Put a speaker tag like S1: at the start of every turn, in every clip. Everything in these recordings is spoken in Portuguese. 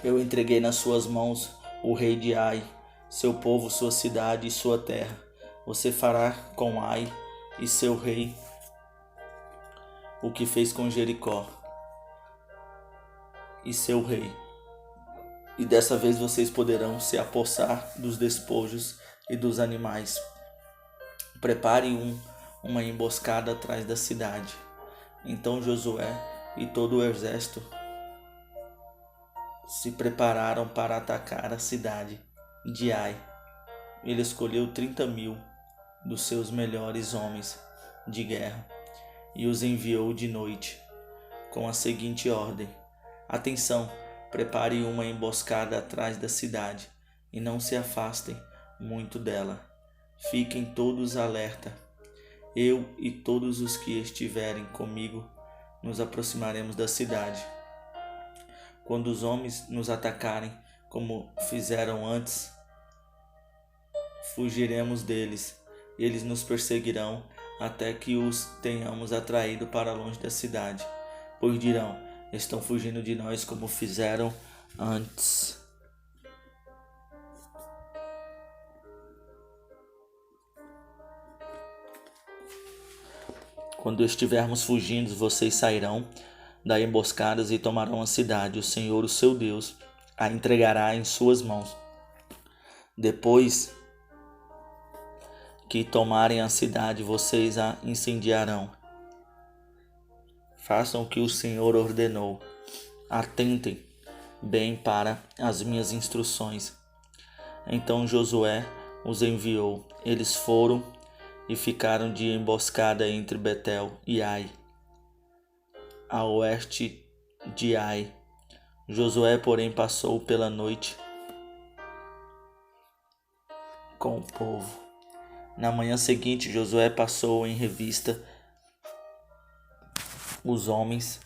S1: Eu entreguei nas suas mãos o rei de Ai, seu povo, sua cidade e sua terra. Você fará com Ai e seu rei o que fez com Jericó e seu rei. E dessa vez vocês poderão se apossar dos despojos e dos animais. Prepare uma emboscada atrás da cidade. Então Josué e todo o exército se prepararam para atacar a cidade de Ai. Ele escolheu 30.000 dos seus melhores homens de guerra e os enviou de noite com a seguinte ordem: atenção, prepare uma emboscada atrás da cidade e não se afastem muito dela. Fiquem todos alerta. Eu e todos os que estiverem comigo nos aproximaremos da cidade. Quando os homens nos atacarem, como fizeram antes, fugiremos deles. Eles nos perseguirão até que os tenhamos atraído para longe da cidade. Pois dirão: estão fugindo de nós como fizeram antes. Quando estivermos fugindo, vocês sairão da emboscada e tomarão a cidade. O Senhor, o seu Deus, a entregará em suas mãos. Depois que tomarem a cidade, vocês a incendiarão. Façam o que o Senhor ordenou. Atentem bem para as minhas instruções. Então Josué os enviou. Eles foram e ficaram de emboscada entre Betel e Ai, a oeste de Ai. Josué, porém, passou pela noite com o povo. Na manhã seguinte, Josué passou em revista os homens,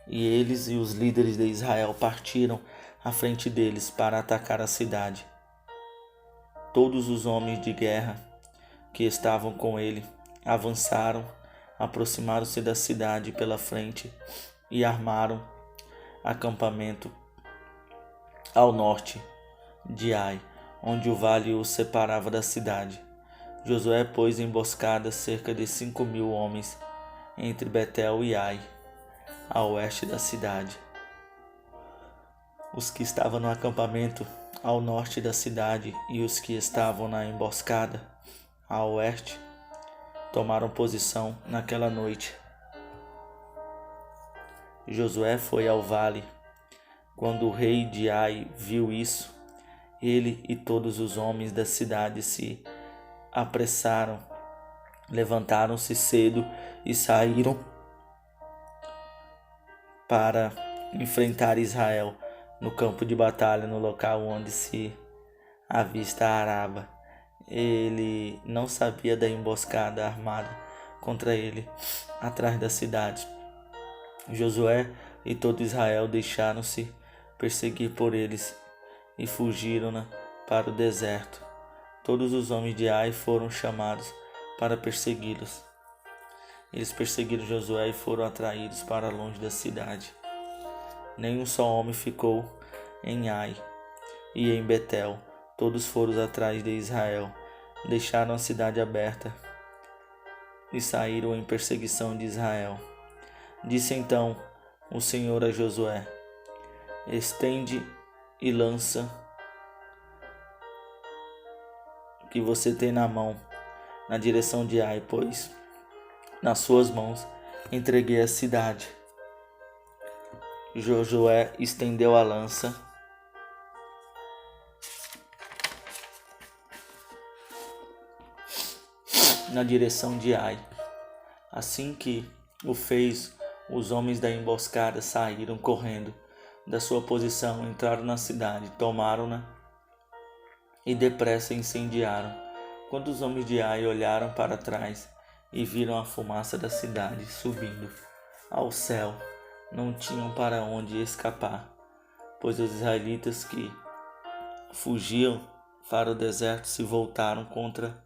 S1: e eles e os líderes de Israel partiram à frente deles para atacar a cidade. Todos os homens de guerra que estavam com ele avançaram, aproximaram-se da cidade pela frente e armaram acampamento ao norte de Ai, onde o vale os separava da cidade. Josué pôs emboscadas cerca de 5.000 homens entre Betel e Ai, a oeste da cidade. Os que estavam no acampamento ao norte da cidade e os que estavam na emboscada a oeste tomaram posição naquela noite. Josué foi ao vale. Quando o rei de Ai viu isso, ele e todos os homens da cidade se apressaram, levantaram-se cedo e saíram para enfrentar Israel no campo de batalha, no local onde se avista a Araba. Ele não sabia da emboscada armada contra ele atrás da cidade. Josué e todo Israel deixaram-se perseguir por eles e fugiram para o deserto. Todos os homens de Ai foram chamados para persegui-los. Eles perseguiram Josué e foram atraídos para longe da cidade. Nenhum só homem ficou em Ai e em Betel. Todos foram atrás de Israel, deixaram a cidade aberta e saíram em perseguição de Israel. Disse então o Senhor a Josué: estende e lança que você tem na mão na direção de Ai, pois nas suas mãos entreguei a cidade. Josué estendeu a lança na direção de Ai. Assim que o fez, os homens da emboscada saíram correndo da sua posição, entraram na cidade, tomaram-na e depressa incendiaram. Quando os homens de Ai olharam para trás e viram a fumaça da cidade subindo ao céu, não tinham para onde escapar, pois os israelitas que fugiam para o deserto se voltaram contra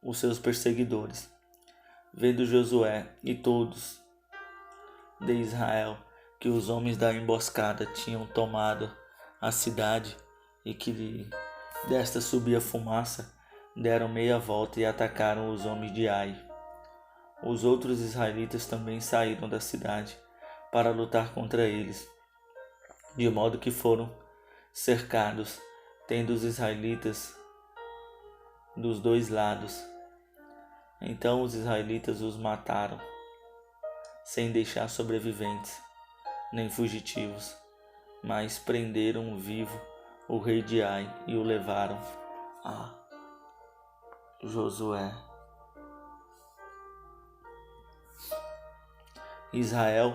S1: os seus perseguidores. Vendo Josué e todos de Israel que os homens da emboscada tinham tomado a cidade e que desta subia fumaça, deram meia volta e atacaram os homens de Ai. Os outros israelitas também saíram da cidade para lutar contra eles, de modo que foram cercados, tendo os israelitas dos dois lados. Então os israelitas os mataram, sem deixar sobreviventes, nem fugitivos, mas prenderam vivo o rei de Ai e o levaram a Josué. Israel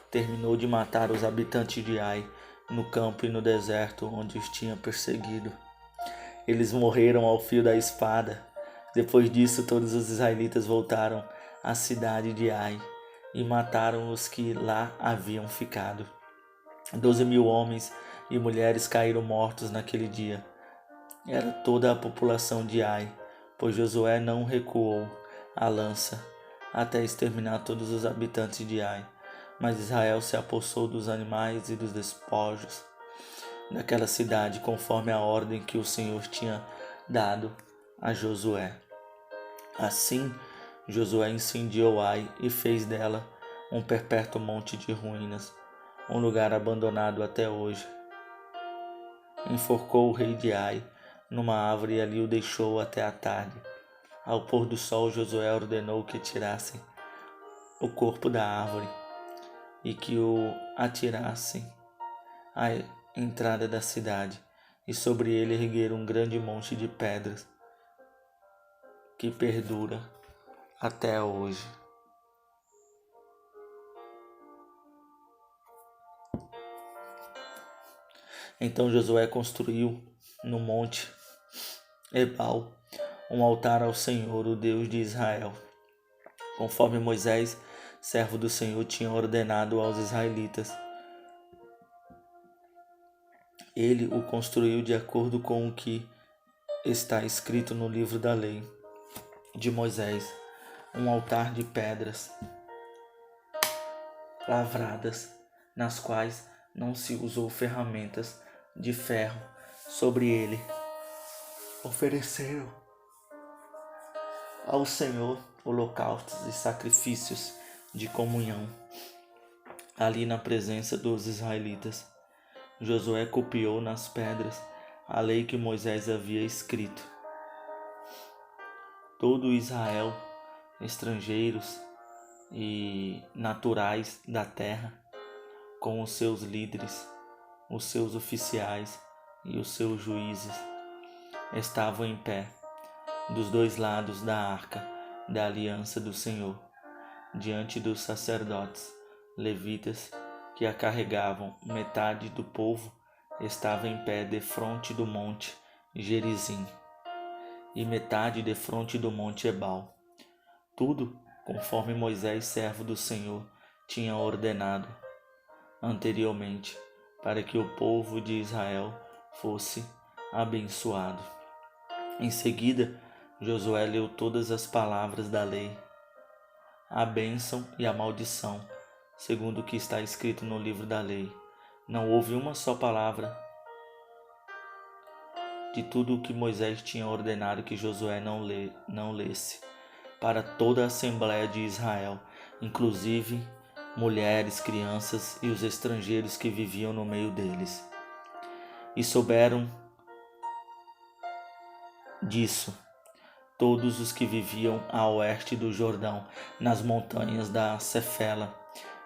S1: terminou de matar os habitantes de Ai no campo e no deserto onde os tinha perseguido. Eles morreram ao fio da espada. Depois disso, todos os israelitas voltaram à cidade de Ai e mataram os que lá haviam ficado. 12.000 homens e mulheres caíram mortos naquele dia. Era toda a população de Ai, pois Josué não recuou a lança até exterminar todos os habitantes de Ai. Mas Israel se apossou dos animais e dos despojos daquela cidade, conforme a ordem que o Senhor tinha dado a Josué. Assim, Josué incendiou Ai e fez dela um perpétuo monte de ruínas, um lugar abandonado até hoje. Enforcou o rei de Ai numa árvore e ali o deixou até a tarde. Ao pôr do sol, Josué ordenou que tirassem o corpo da árvore e que o atirassem à entrada da cidade, e sobre ele ergueram um grande monte de pedras que perdura até hoje. Então Josué construiu no monte Ebal um altar ao Senhor, o Deus de Israel, conforme Moisés, servo do Senhor, tinha ordenado aos israelitas. Ele o construiu de acordo com o que está escrito no livro da lei de Moisés, um altar de pedras lavradas, nas quais não se usou ferramentas de ferro. Sobre ele ofereceram ao Senhor holocaustos e sacrifícios de comunhão. Ali na presença dos israelitas, Josué copiou nas pedras a lei que Moisés havia escrito. Todo Israel, estrangeiros e naturais da terra, com os seus líderes, os seus oficiais e os seus juízes, estavam em pé dos dois lados da arca da aliança do Senhor, diante dos sacerdotes levitas que a carregavam. Metade do povo estava em pé defronte do monte Gerizim e metade defronte do monte Ebal. Tudo conforme Moisés, servo do Senhor, tinha ordenado anteriormente, para que o povo de Israel fosse abençoado. Em seguida, Josué leu todas as palavras da lei, a bênção e a maldição, segundo o que está escrito no livro da lei. Não houve uma só palavra de tudo o que Moisés tinha ordenado que Josué não lesse para toda a Assembleia de Israel, inclusive mulheres, crianças e os estrangeiros que viviam no meio deles. E souberam disso todos os que viviam a oeste do Jordão, nas montanhas da Cefela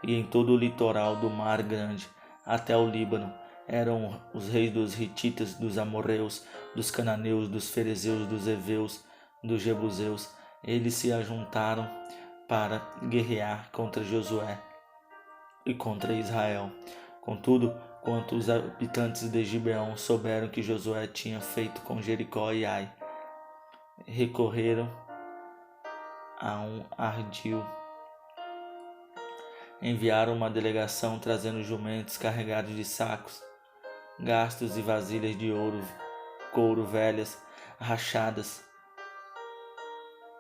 S1: e em todo o litoral do Mar Grande, até o Líbano. Eram os reis dos Hititas, dos Amorreus, dos Cananeus, dos Ferezeus, dos Heveus, dos Jebuseus. Eles se ajuntaram para guerrear contra Josué e contra Israel. Contudo, quando os habitantes de Gibeão souberam que Josué tinha feito com Jericó e Ai, recorreram a um ardil. Enviaram uma delegação trazendo jumentos carregados de sacos, gastos e vasilhas de ouro, couro velhas, rachadas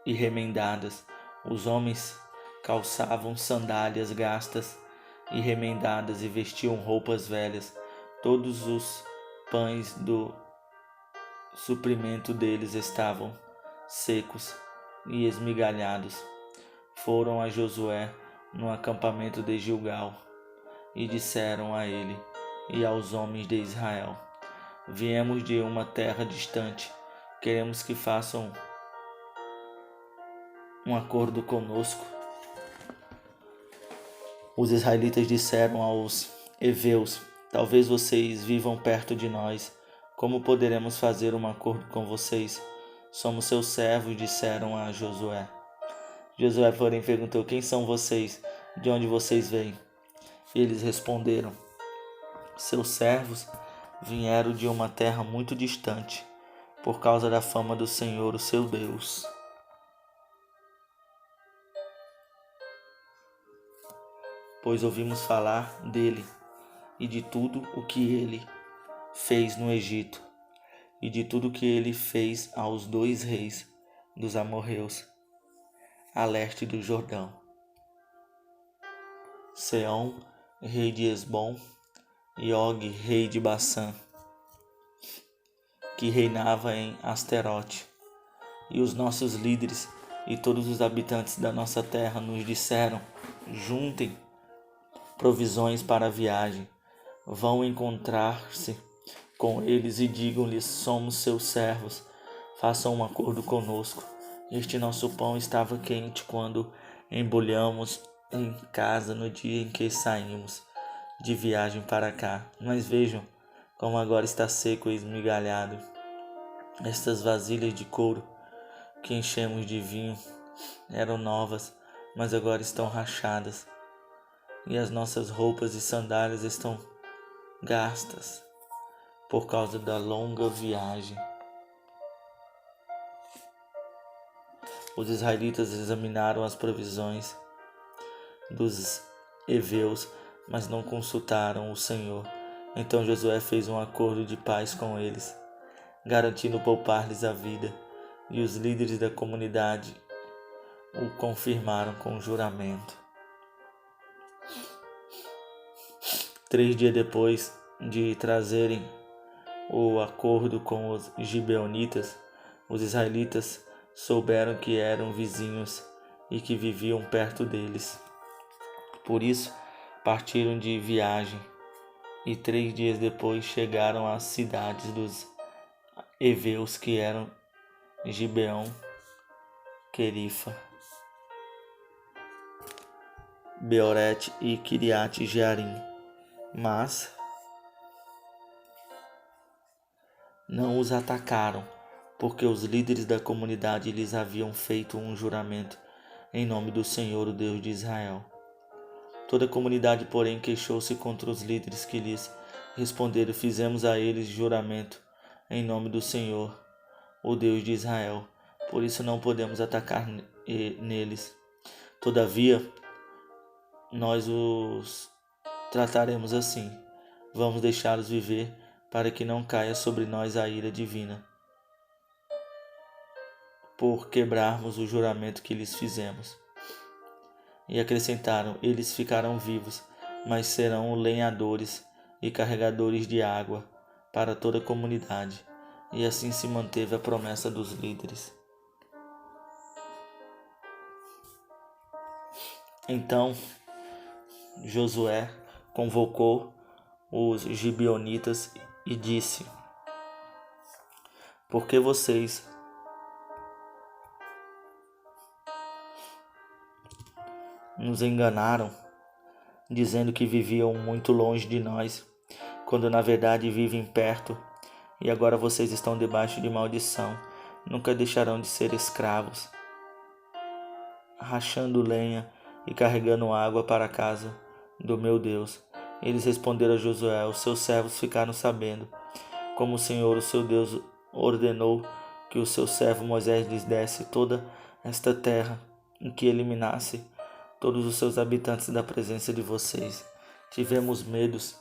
S1: e remendadas. Os homens calçavam sandálias gastas e remendadas, e vestiam roupas velhas. Todos os pães do suprimento deles estavam secos e esmigalhados. Foram a Josué no acampamento de Gilgal e disseram a ele e aos homens de Israel: viemos de uma terra distante, queremos que façam um acordo conosco. Os israelitas disseram aos heveus: talvez vocês vivam perto de nós. Como poderemos fazer um acordo com vocês? Somos seus servos, disseram a Josué. Josué, porém, perguntou: quem são vocês? De onde vocês vêm? E eles responderam: seus servos vieram de uma terra muito distante, por causa da fama do Senhor, o seu Deus. Pois ouvimos falar dele e de tudo o que ele fez no Egito, e de tudo o que ele fez aos 2 reis dos amorreus, a leste do Jordão, Seom, rei de Esbom, e Og, rei de Bassã, que reinava em Asterote. E os nossos líderes e todos os habitantes da nossa terra nos disseram: juntem provisões para a viagem. Vão encontrar-se com eles e digam-lhes: somos seus servos, façam um acordo conosco. Este nosso pão estava quente quando embrulhamos em casa no dia em que saímos de viagem para cá, mas vejam como agora está seco e esmigalhado. Estas vasilhas de couro que enchemos de vinho eram novas, mas agora estão rachadas, e as nossas roupas e sandálias estão gastas por causa da longa viagem. Os israelitas examinaram as provisões dos heveus, mas não consultaram o Senhor. Então Josué fez um acordo de paz com eles, garantindo poupar-lhes a vida, e os líderes da comunidade o confirmaram com juramento. 3 dias depois de trazerem o acordo com os gibeonitas, os israelitas souberam que eram vizinhos e que viviam perto deles. Por isso, partiram de viagem e 3 dias depois chegaram às cidades dos heveus, que eram Gibeão, Querifa, Beorete e Kiriate Jearim. Mas não os atacaram, porque os líderes da comunidade lhes haviam feito um juramento em nome do Senhor, o Deus de Israel. Toda a comunidade, porém, queixou-se contra os líderes, que lhes responderam: fizemos a eles juramento em nome do Senhor, o Deus de Israel, por isso não podemos atacar neles. Todavia, nós os trataremos assim. Vamos deixá-los viver, para que não caia sobre nós a ira divina, por quebrarmos o juramento que lhes fizemos. E acrescentaram: eles ficarão vivos, mas serão lenhadores e carregadores de água para toda a comunidade. E assim se manteve a promessa dos líderes. Então Josué convocou os gibeonitas e disse: por que vocês nos enganaram, dizendo que viviam muito longe de nós, quando na verdade vivem perto, e agora vocês estão debaixo de maldição, nunca deixarão de ser escravos, rachando lenha e carregando água para a casa do meu Deus. Eles responderam a Josué: os seus servos ficaram sabendo, como o Senhor, o seu Deus, ordenou que o seu servo Moisés lhes desse toda esta terra, e que eliminasse todos os seus habitantes da presença de vocês. Tivemos medos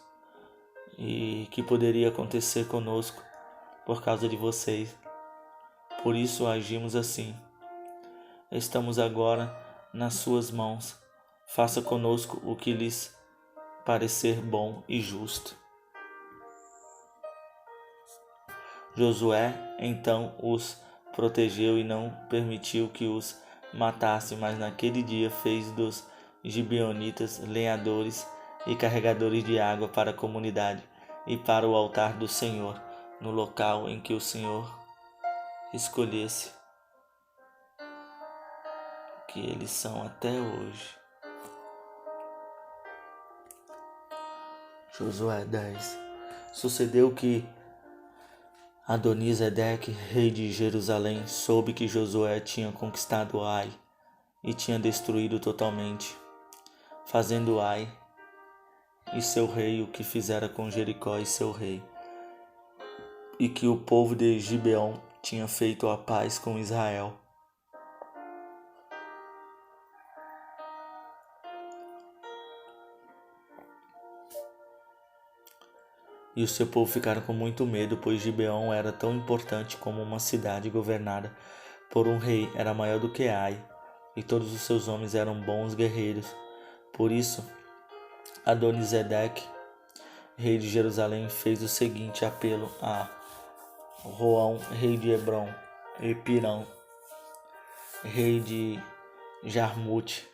S1: e que poderia acontecer conosco por causa de vocês. Por isso agimos assim. Estamos agora nas suas mãos. Faça conosco o que lhes parecer bom e justo. Josué então os protegeu e não permitiu que os matassem, mas naquele dia fez dos gibeonitas lenhadores e carregadores de água para a comunidade e para o altar do Senhor, no local em que o Senhor escolhesse, que eles são até hoje. Josué 10. Sucedeu que Adonisedeque, rei de Jerusalém, soube que Josué tinha conquistado Ai e tinha destruído totalmente, fazendo Ai e seu rei o que fizera com Jericó e seu rei, e que o povo de Gibeon tinha feito a paz com Israel. E o seu povo ficaram com muito medo, pois Gibeon era tão importante como uma cidade governada por um rei, era maior do que Ai, e todos os seus homens eram bons guerreiros. Por isso, Adonisedeque, rei de Jerusalém, fez o seguinte apelo a Roão, rei de Hebron, e Pirão, rei de Jarmute,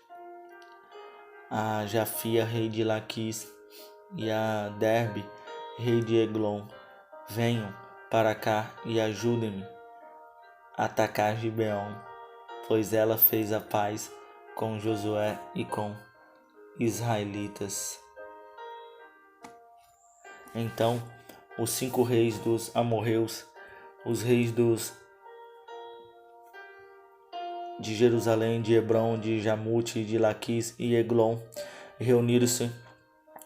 S1: a Jafia, rei de Laquis, e a Derbe, rei de Eglon: venham para cá e ajudem-me a atacar Gibeon, pois ela fez a paz com Josué e com israelitas. Então os 5 reis dos amorreus, os reis de Jerusalém, de Hebron, de Jamute, de Laquis e Eglon, reuniram-se,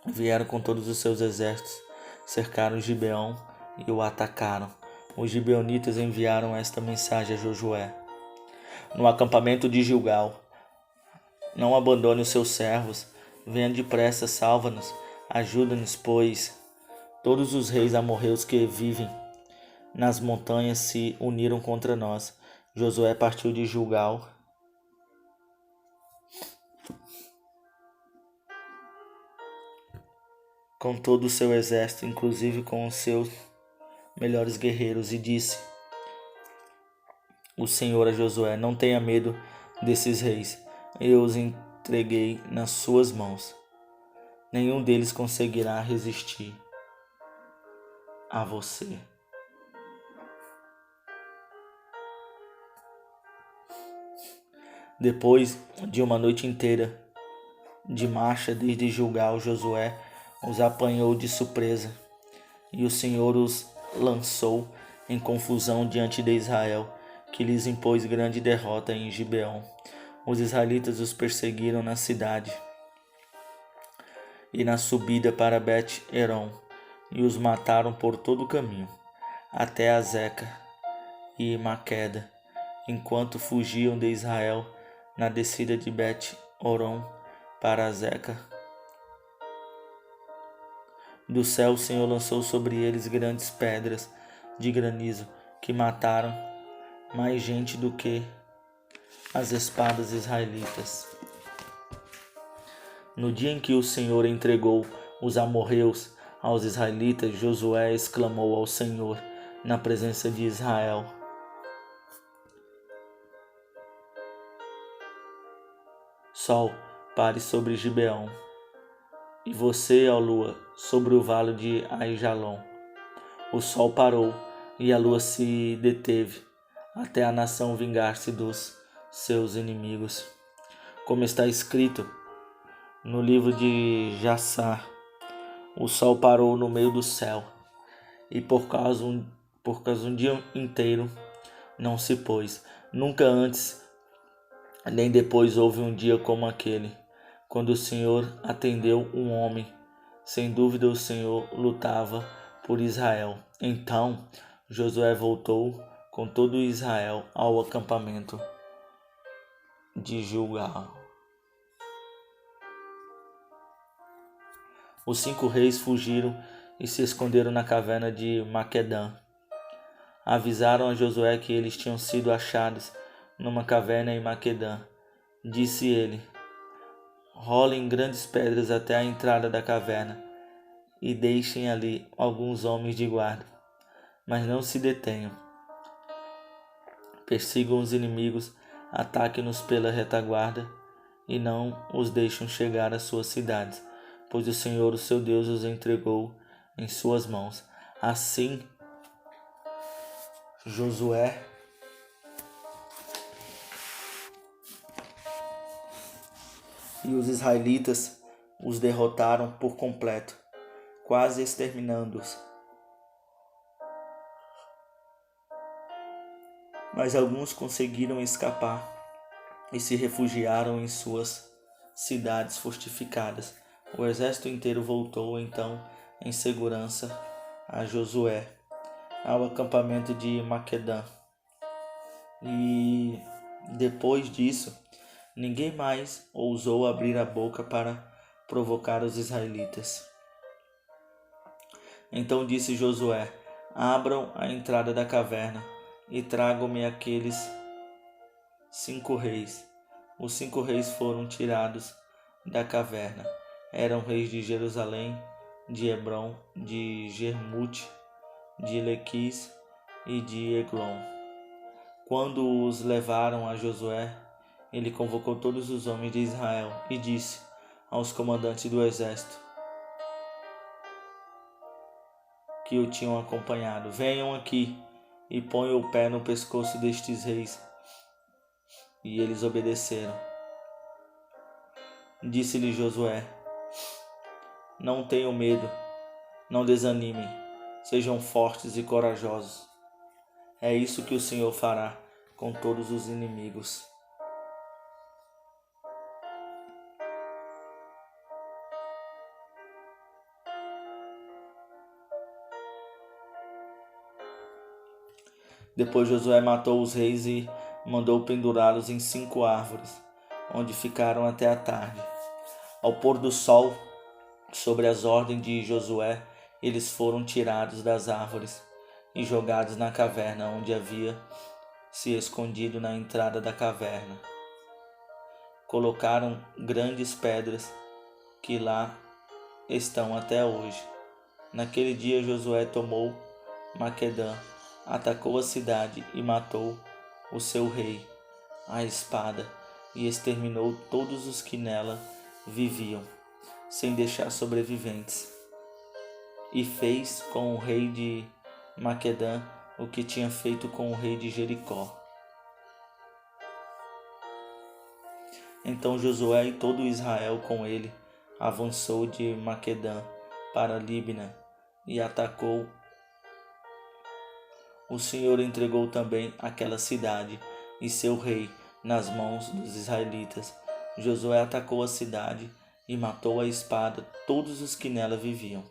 S1: vieram com todos os seus exércitos, cercaram Gibeon e o atacaram. Os gibeonitas enviaram esta mensagem a Josué: no acampamento de Gilgal: não abandone os seus servos, venha depressa, salva-nos, ajuda-nos, pois todos os reis amorreus que vivem nas montanhas se uniram contra nós. Josué partiu de Gilgal com todo o seu exército, inclusive com os seus melhores guerreiros, e disse o Senhor a Josué: não tenha medo desses reis, eu os entreguei nas suas mãos. Nenhum deles conseguirá resistir a você. Depois de uma noite inteira de marcha desde Gilgal, Josué os apanhou de surpresa, e o Senhor os lançou em confusão diante de Israel, que lhes impôs grande derrota em Gibeon. Os israelitas os perseguiram na cidade e na subida para Bet-Eron, e os mataram por todo o caminho, até Azeca e Maqueda, enquanto fugiam de Israel na descida de Bet-Oron para Azeca. Do céu o Senhor lançou sobre eles grandes pedras de granizo, que mataram mais gente do que as espadas israelitas. No dia em que o Senhor entregou os amorreus aos israelitas, Josué exclamou ao Senhor na presença de Israel: Sol, pare sobre Gibeon, e você, ó lua, sobre o vale de Aijalon. O sol parou e a lua se deteve, até a nação vingar-se dos seus inimigos. Como está escrito no livro de Jassar, o sol parou no meio do céu, e por causa um dia inteiro não se pôs. Nunca antes nem depois houve um dia como aquele, quando o Senhor atendeu um homem. Sem dúvida o Senhor lutava por Israel. Então Josué voltou com todo Israel ao acampamento de Gilgal. Os 5 reis fugiram e se esconderam na caverna de Maquedã. Avisaram a Josué que eles tinham sido achados numa caverna em Maquedã. Disse ele: rolem grandes pedras até a entrada da caverna e deixem ali alguns homens de guarda, mas não se detenham. Persigam os inimigos, ataquem-nos pela retaguarda e não os deixem chegar às suas cidades, pois o Senhor, o seu Deus, os entregou em suas mãos. Assim, Josué e os israelitas os derrotaram por completo, quase exterminando-os. Mas alguns conseguiram escapar e se refugiaram em suas cidades fortificadas. O exército inteiro voltou então em segurança a Josué, ao acampamento de Maquedã. E depois disso, ninguém mais ousou abrir a boca para provocar os israelitas. Então disse Josué: abram a entrada da caverna e tragam-me aqueles 5 reis. Os 5 reis foram tirados da caverna. Eram reis de Jerusalém, de Hebrom, de Jermute, de Lequis e de Eglon. Quando os levaram a Josué, ele convocou todos os homens de Israel e disse aos comandantes do exército que o tinham acompanhado: venham aqui e ponham o pé no pescoço destes reis. E eles obedeceram. Disse-lhe Josué: não tenham medo, não desanimem, sejam fortes e corajosos. É isso que o Senhor fará com todos os inimigos. Depois Josué matou os reis e mandou pendurá-los em 5 árvores, onde ficaram até a tarde. Ao pôr do sol, sobre as ordens de Josué, eles foram tirados das árvores e jogados na caverna onde havia se escondido na entrada da caverna. Colocaram grandes pedras que lá estão até hoje. Naquele dia Josué tomou Maquedã, atacou a cidade e matou o seu rei à espada e exterminou todos os que nela viviam, sem deixar sobreviventes. E fez com o rei de Maquedã o que tinha feito com o rei de Jericó. Então Josué e todo Israel com ele avançou de Maquedã para Líbina e atacou. O Senhor entregou também aquela cidade e seu rei nas mãos dos israelitas. Josué atacou a cidade e matou à espada todos os que nela viviam,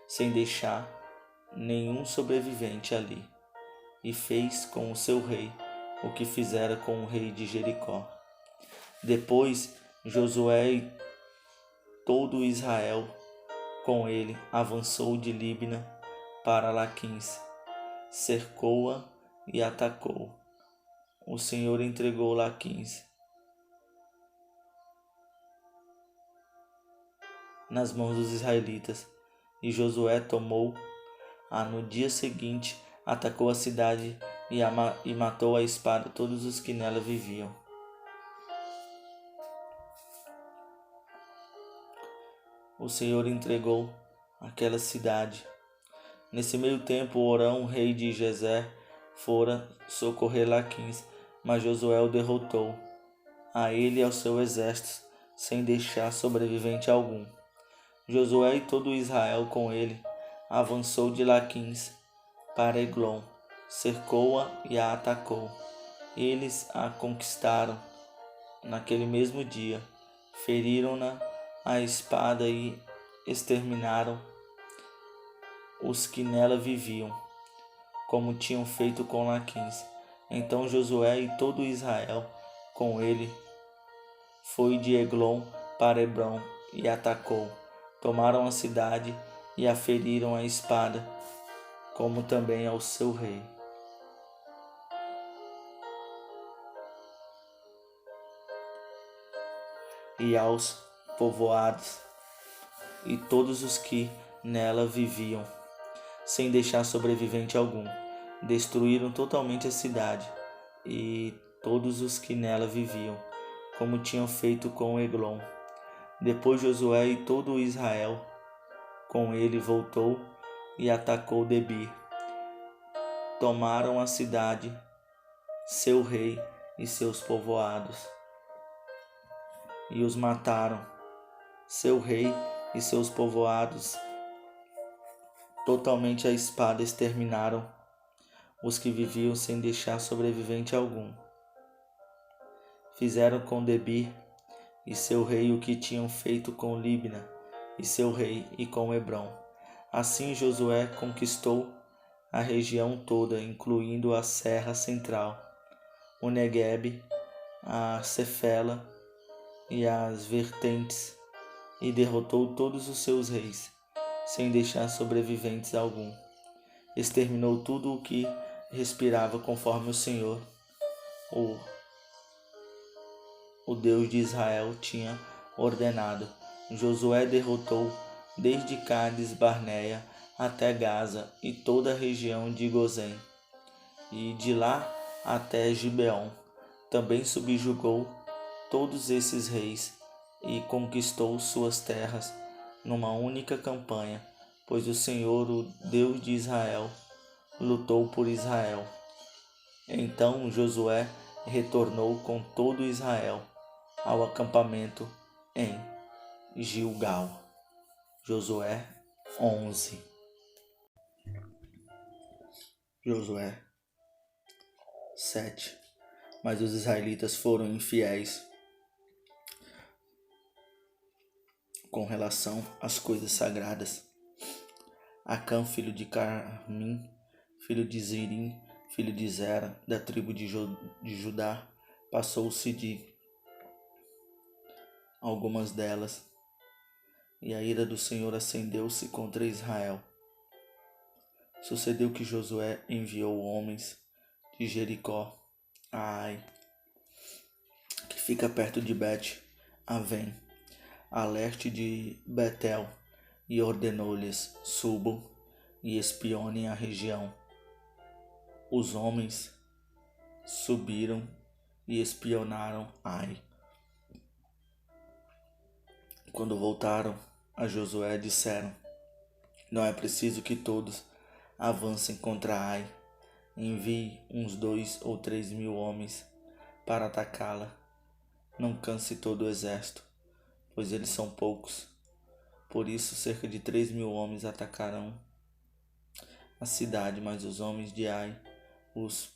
S1: sem deixar nenhum sobrevivente ali. E fez com o seu rei o que fizera com o rei de Jericó. Depois Josué e todo Israel com ele avançou de Líbina para Laquins, cercou-a e atacou. O Senhor entregou Laquins nas mãos dos israelitas, e Josué tomou-a no dia seguinte, atacou a cidade e matou à espada todos os que nela viviam. O Senhor entregou aquela cidade. Nesse meio tempo, Orão, rei de Gezer, fora socorrer Laquins, mas Josué o derrotou, a ele e ao seu exército, sem deixar sobrevivente algum. Josué e todo Israel com ele avançou de Laquins para Eglon, cercou-a e a atacou. Eles a conquistaram naquele mesmo dia, feriram-na à espada e exterminaram os que nela viviam, como tinham feito com Laquins. Então Josué e todo Israel com ele foi de Eglon para Hebrom e atacou. Tomaram a cidade e a feriram à espada, como também ao seu rei. e aos povoados e todos os que nela viviam, sem deixar sobrevivente algum. Destruíram totalmente a cidade e todos os que nela viviam, como tinham feito com Eglon. Depois Josué e todo Israel com ele voltou e atacou Debir. Tomaram a cidade, seu rei e seus povoados, e os mataram. Seu rei e seus povoados, totalmente a espada exterminaram os que viviam sem deixar sobrevivente algum. Fizeram com Debir e seu rei o que tinham feito com Libna e seu rei e com Hebron. Assim Josué conquistou a região toda, incluindo a Serra Central, o Neguebe, a Cefela e as vertentes, e derrotou todos os seus reis, sem deixar sobreviventes algum. Exterminou tudo o que respirava, conforme o Senhor, o Deus de Israel, tinha ordenado. Josué derrotou desde Cádiz Barneia até Gaza e toda a região de Gozém, e de lá até Gibeon. Também subjugou todos esses reis e conquistou suas terras numa única campanha, pois o Senhor, o Deus de Israel, lutou por Israel. Então Josué retornou com todo Israel ao acampamento em Gilgal. Josué 11. Josué 7. Mas os israelitas foram infiéis com relação às coisas sagradas. Acã, filho de Carmim, filho de Zirim, filho de Zera, da tribo de Judá, passou-se de algumas delas, e a ira do Senhor acendeu-se contra Israel. Sucedeu que Josué enviou homens de Jericó a Ai, que fica perto de Bet-Avém, a leste de Betel, e ordenou-lhes: subam e espionem a região. Os homens subiram e espionaram Ai. Quando voltaram a Josué, disseram: não é preciso que todos avancem contra Ai. Envie uns 2 ou 3 mil homens para atacá-la. Não canse todo o exército, pois eles são poucos. Por isso, cerca de 3 mil homens atacarão a cidade, mas os homens de Ai os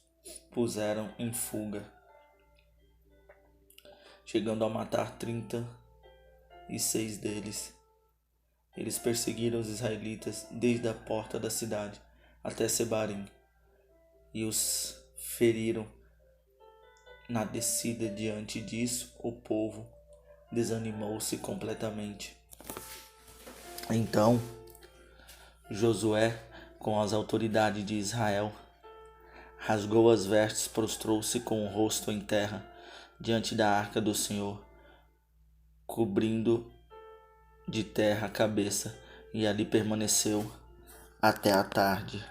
S1: puseram em fuga, chegando a matar 36 deles. Eles perseguiram os israelitas desde a porta da cidade até Sebarim e os feriram na descida. Diante disso, o povo desanimou-se completamente. Então Josué, com as autoridades de Israel, rasgou as vestes, prostrou-se com o rosto em terra diante da arca do Senhor, cobrindo de terra a cabeça, e ali permaneceu até a tarde.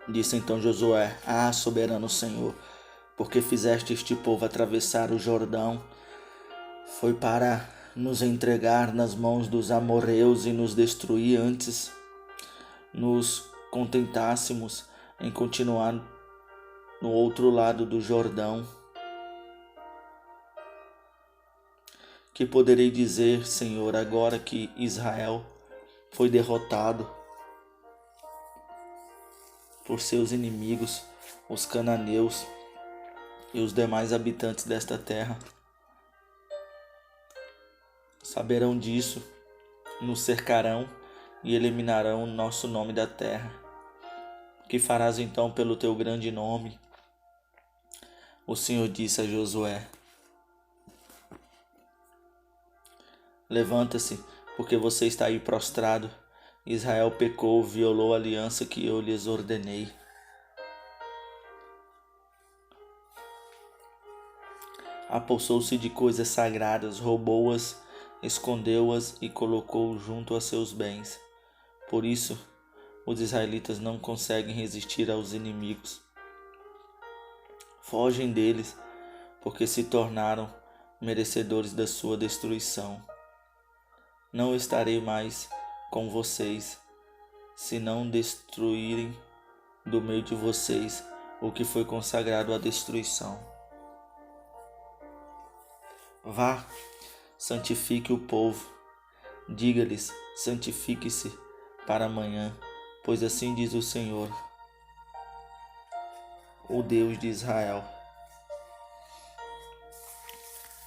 S1: Disse então Josué: ah, soberano Senhor, porque fizeste este povo atravessar o Jordão? Foi para nos entregar nas mãos dos amorreus e nos destruir antes nos contentássemos em continuar no outro lado do Jordão. Que poderei dizer, Senhor, agora que Israel foi derrotado por seus inimigos, os cananeus e os demais habitantes desta terra? Saberão disso, nos cercarão e eliminarão o nosso nome da terra. Que farás então pelo teu grande nome? O Senhor disse a Josué: Levanta-se, porque você está aí prostrado. Israel pecou, violou a aliança que eu lhes ordenei. Apossou-se de coisas sagradas, roubou-as, escondeu-as e colocou junto a seus bens. Por isso, os israelitas não conseguem resistir aos inimigos. Fogem deles, porque se tornaram merecedores da sua destruição. Não estarei mais com vocês, se não destruírem do meio de vocês o que foi consagrado à destruição. Vá, santifique o povo, diga-lhes, santifique-se para amanhã, pois assim diz o Senhor, o Deus de Israel.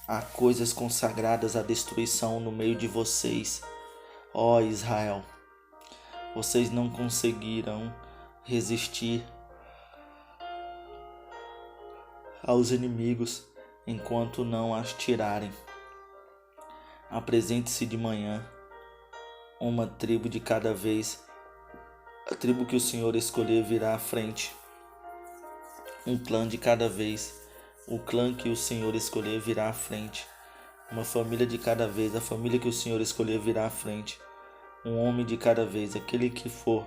S1: Há coisas consagradas à destruição no meio de vocês, ó Israel. Vocês não conseguirão resistir aos inimigos enquanto não as tirarem. Apresente-se de manhã, uma tribo de cada vez. A tribo que o Senhor escolher virá à frente. Um clã de cada vez. O clã que o Senhor escolher virá à frente. Uma família de cada vez. A família que o Senhor escolher virá à frente. Um homem de cada vez. Aquele que for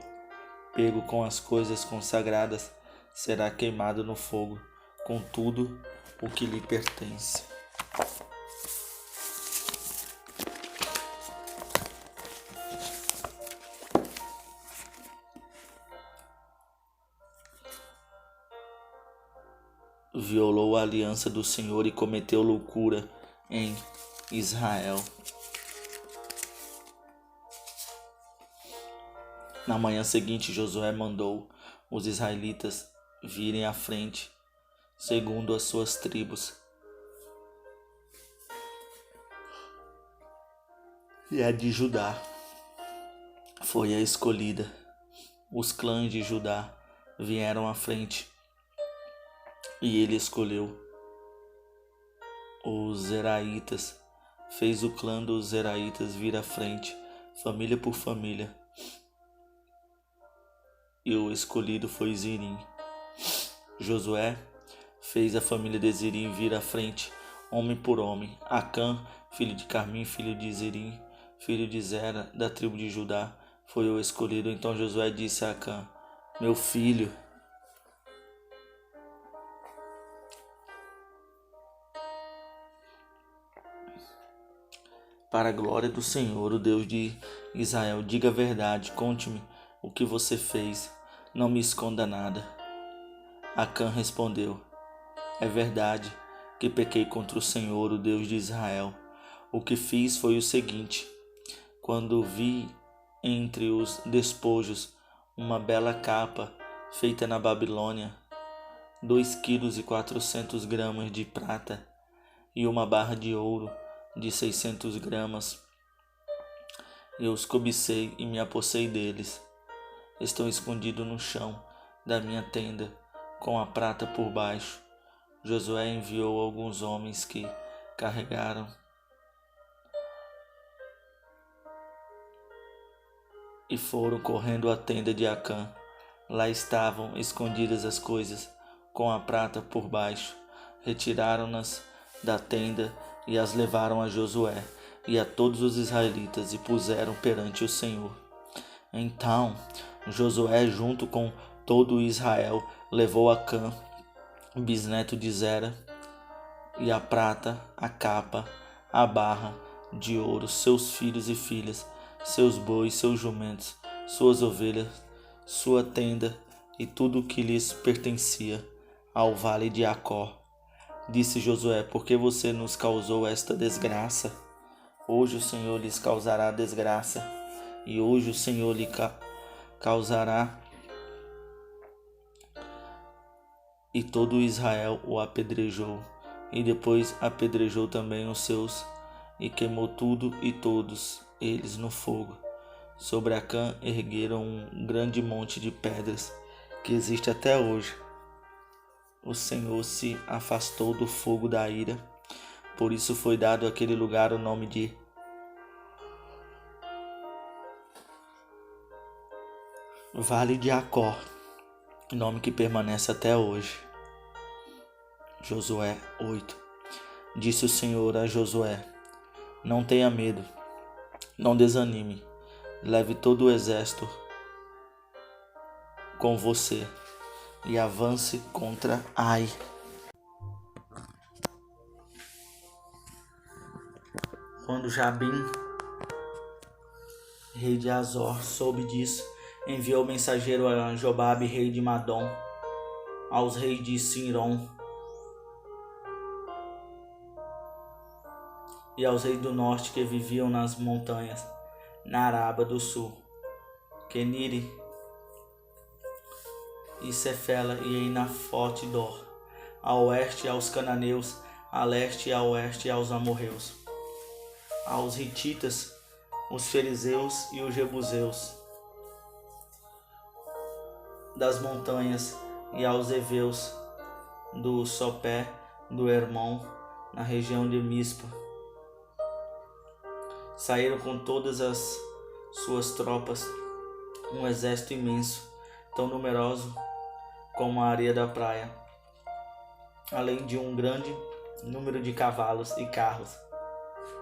S1: pego com as coisas consagradas será queimado no fogo, com tudo o que lhe pertence. Violou a aliança do Senhor e cometeu loucura em Israel. Na manhã seguinte, Josué mandou os israelitas virem à frente, segundo as suas tribos. E a de Judá foi a escolhida. Os clãs de Judá vieram à frente e ele escolheu os Zeraitas. Fez o clã dos Zeraitas vir à frente, família por família. E o escolhido foi Zirim. Josué fez a família de Zirim vir à frente, homem por homem. Acã, filho de Carmim, filho de Zirim, filho de Zera, da tribo de Judá, foi o escolhido. Então Josué disse a Acã: meu filho, para a glória do Senhor, o Deus de Israel, diga a verdade, conte-me o que você fez, não me esconda nada. Acã respondeu: é verdade que pequei contra o Senhor, o Deus de Israel. O que fiz foi o seguinte: quando vi entre os despojos uma bela capa feita na Babilônia, 2,4 kg de prata e uma barra de ouro de 600 gramas, eu os cobicei e me apossei deles. Estão escondidos no chão da minha tenda, com a prata por baixo. Josué enviou alguns homens que carregaram e foram correndo à tenda de Acã. Lá estavam escondidas as coisas, com a prata por baixo. Retiraram-nas da tenda e as levaram a Josué e a todos os israelitas e puseram perante o Senhor. Então Josué, junto com todo Israel, levou Acã, bisneto de Zera, e a prata, a capa, a barra de ouro, seus filhos e filhas, seus bois, seus jumentos, suas ovelhas, sua tenda e tudo o que lhes pertencia, ao vale de Acor. Disse Josué: por que você nos causou esta desgraça? Hoje o Senhor lhes causará desgraça, e hoje o Senhor lhe causará. E todo Israel o apedrejou, e depois apedrejou também os seus, e queimou tudo e todos eles no fogo. Sobre Acã ergueram um grande monte de pedras, que existe até hoje. O Senhor se afastou do fogo da ira, por isso foi dado àquele lugar o nome de Vale de Acor, nome que permanece até hoje. Josué 8. Disse o Senhor a Josué: não tenha medo, não desanime, leve todo o exército com você e avance contra Ai. Quando Jabim, rei de Azor, soube disso, enviou mensageiro a Jobabe, rei de Madom, aos reis de Sinrom e aos reis do norte que viviam nas montanhas, na Araba do sul, Quenire e Cefela e Einafote Dor, a oeste aos cananeus, a leste e a oeste aos amorreus, aos hititas, os fariseus e os jebuseus das montanhas e aos heveus do Sopé do Hermon, na região de Mispa. Saíram com todas as suas tropas, um exército imenso, tão numeroso como a areia da praia, além de um grande número de cavalos e carros.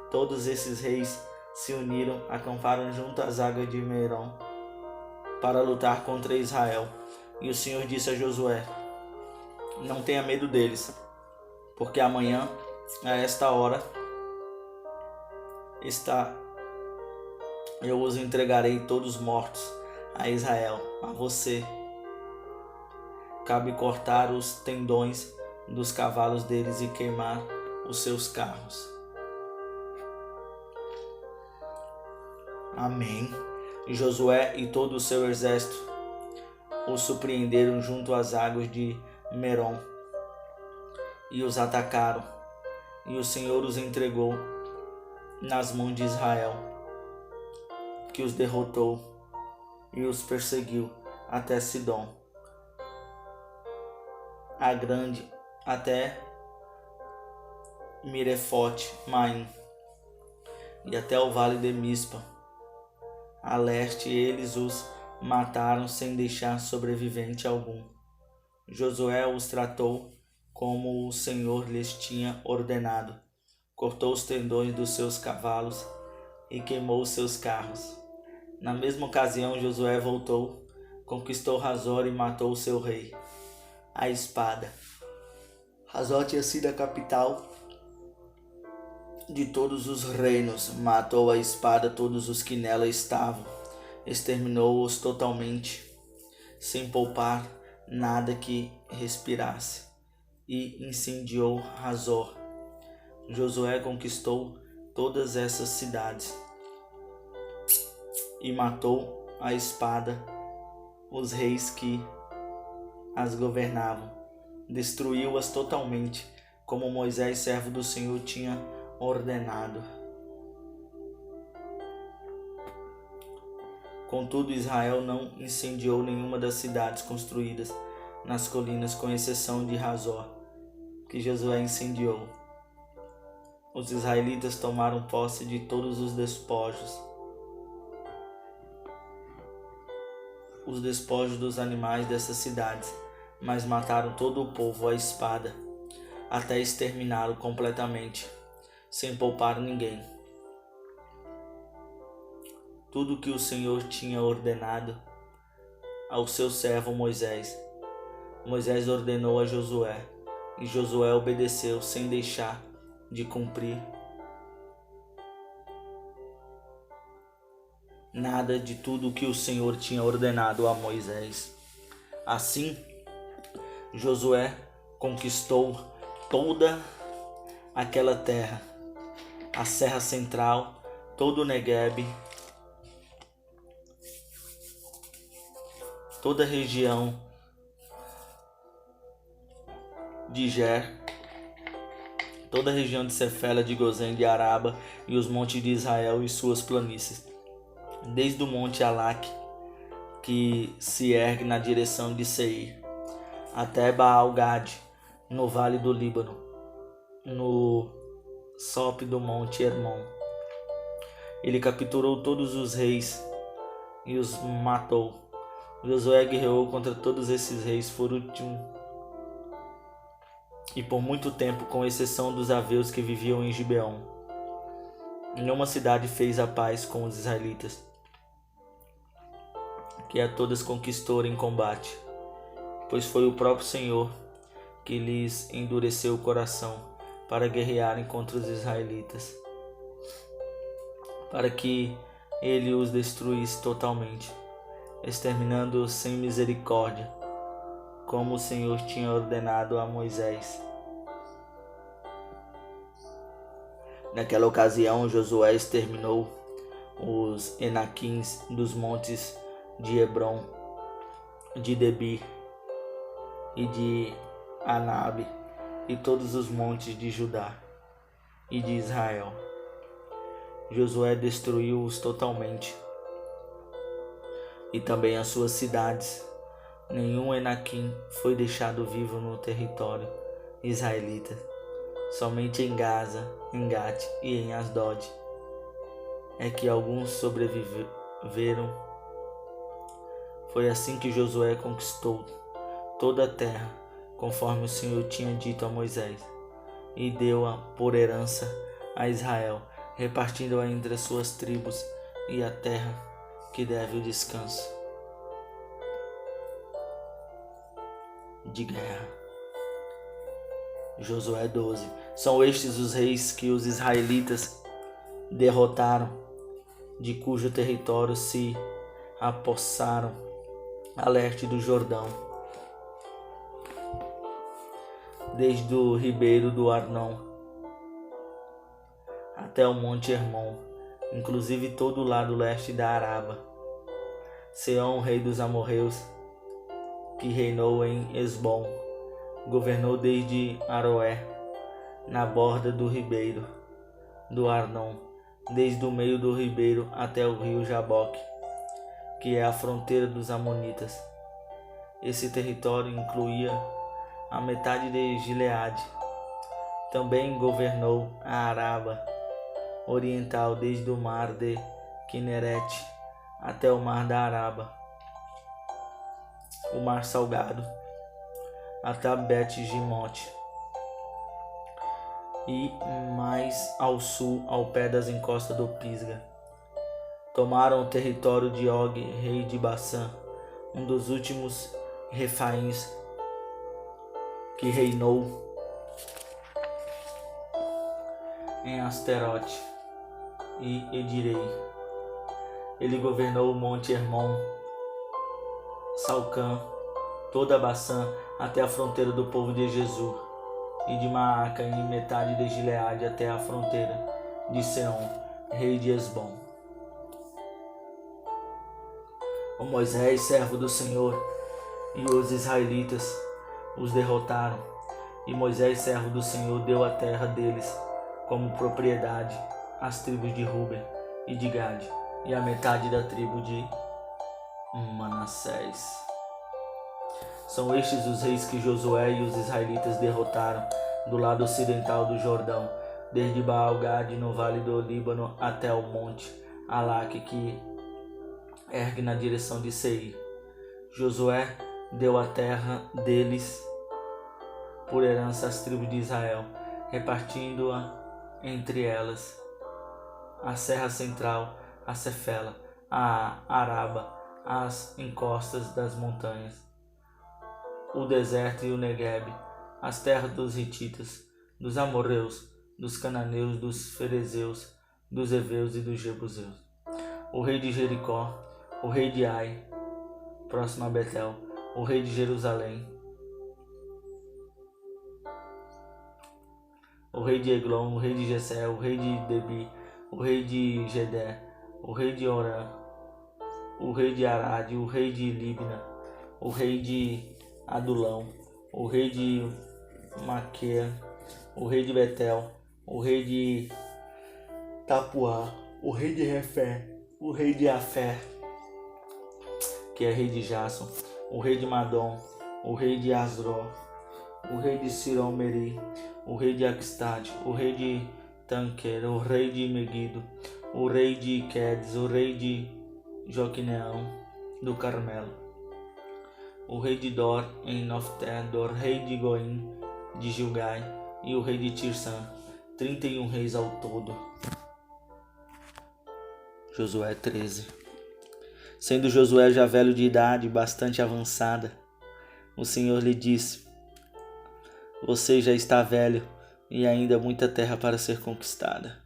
S1: Todos esses reis se uniram, acamparam junto às águas de Merom para lutar contra Israel. E o Senhor disse a Josué: não tenha medo deles, porque amanhã, a esta hora, eu os entregarei todos mortos a Israel, a você. Cabe cortar os tendões dos cavalos deles e queimar os seus carros. Amém. E Josué e todo o seu exército os surpreenderam junto às águas de Merom e os atacaram, e o Senhor os entregou nas mãos de Israel, que os derrotou e os perseguiu até Sidom, a grande, até Mirefote Maim e até o vale de Mispa. A leste eles os mataram sem deixar sobrevivente algum. Josué os tratou como o Senhor lhes tinha ordenado. Cortou os tendões dos seus cavalos e queimou os seus carros. Na mesma ocasião Josué voltou, conquistou Hazor e matou o seu rei. A espada. Hazor tinha sido a capital de todos os reinos. Matou a espada todos os que nela estavam. Exterminou-os totalmente, sem poupar nada que respirasse, e incendiou Hazor. Josué conquistou todas essas cidades e matou a espada os reis que as governavam. Destruiu-as totalmente, como Moisés, servo do Senhor, tinha ordenado. Contudo, Israel não incendiou nenhuma das cidades construídas nas colinas, com exceção de Hazor, que Josué incendiou. Os israelitas tomaram posse de todos os despojos dos animais dessas cidades, mas mataram todo o povo à espada, até exterminá-lo completamente, sem poupar ninguém. Tudo que o Senhor tinha ordenado ao seu servo Moisés, Moisés ordenou a Josué, e Josué obedeceu sem deixar de cumprir nada de tudo o que o Senhor tinha ordenado a Moisés. Assim, Josué conquistou toda aquela terra, a Serra Central, todo o Neguebe, toda a região de Ger, toda a região de Cefela, de Gozém, de Araba e os montes de Israel e suas planícies, desde o monte Alaque, que se ergue na direção de Seir, até Baal-Gade, no vale do Líbano, no sope do monte Hermon. Ele capturou todos os reis e os matou. Josué guerreou contra todos esses reis e por muito tempo, com exceção dos aveus que viviam em Gibeão. Nenhuma cidade fez a paz com os israelitas, que a todas conquistou em combate, pois foi o próprio Senhor que lhes endureceu o coração para guerrearem contra os israelitas, para que ele os destruísse totalmente, exterminando-os sem misericórdia, como o Senhor tinha ordenado a Moisés. Naquela ocasião, Josué exterminou os Enaquins dos montes de Hebron, de Debir e de Anabe, e todos os montes de Judá e de Israel. Josué destruiu-os totalmente, e também as suas cidades. Nenhum Enaquim foi deixado vivo no território israelita, somente em Gaza, em Gate e em Asdod é que alguns sobreviveram. Foi assim que Josué conquistou toda a terra, conforme o Senhor tinha dito a Moisés, e deu-a por herança a Israel, repartindo-a entre as suas tribos, e a terra que deve o descanso de guerra. Josué 12. São estes os reis que os israelitas derrotaram, de cujo território se apossaram a leste do Jordão, desde o ribeiro do Arnon até o monte Hermon, inclusive todo o lado leste da Araba. Seom, rei dos amorreus, que reinou em Esbom, governou desde Aroé, na borda do ribeiro do Arnon, desde o meio do ribeiro até o rio Jaboque, que é a fronteira dos amonitas. Esse território incluía a metade de Gileade. Também governou a Araba oriental, desde o mar de Quinerete até o mar da Araba, o mar salgado, até Bet-Jimote, e mais ao sul, ao pé das encostas do Pisga. Tomaram o território de Og, rei de Bassã, um dos últimos refaíns que reinou em Asterote e Edirei. Ele governou o monte Hermon, Salcã, toda a Bassã, até a fronteira do povo de Jesur, e de Maaca, e metade de Gileade até a fronteira de Seom, rei de Esbom. O Moisés, servo do Senhor, e os israelitas os derrotaram, e Moisés, servo do Senhor, deu a terra deles como propriedade às tribos de Ruben e de Gade, e a metade da tribo de Manassés. São estes os reis que Josué e os israelitas derrotaram do lado ocidental do Jordão, desde Baal-Gade no vale do Líbano até o monte Alaque, que ergue na direção de Seir. Josué deu a terra deles por herança às tribos de Israel, repartindo-a entre elas: a Serra Central, a Cefela, a Araba, as encostas das montanhas, o deserto e o Neguebe, as terras dos Hititas, dos Amorreus, dos Cananeus, dos Ferezeus, dos Heveus e dos Jebuseus. O rei de Jericó, o rei de Ai, próximo a Betel, o rei de Jerusalém, o rei de Eglon, o rei de Gessé, o rei de Debi, o rei de Gedé, o rei de Orã, o rei de Arade, o rei de Libna, o rei de Adulão, o rei de Maquia, o rei de Betel, o rei de Tapuá, o rei de Refé, o rei de Afé, que é rei de Jasson, o rei de Madom, o rei de Asró, o rei de Siromeri, o rei de Aquistade, o rei de Tanquer, o rei de Megido, o rei de Quedes, o rei de Joquineão do Carmelo, o rei de Dor em Noftedor, rei de Goim de Gilgai e o rei de Tirsã, 31 reis ao todo. Josué 13. Sendo Josué já velho de idade, bastante avançada, o Senhor lhe disse: você já está velho e ainda há muita terra para ser conquistada.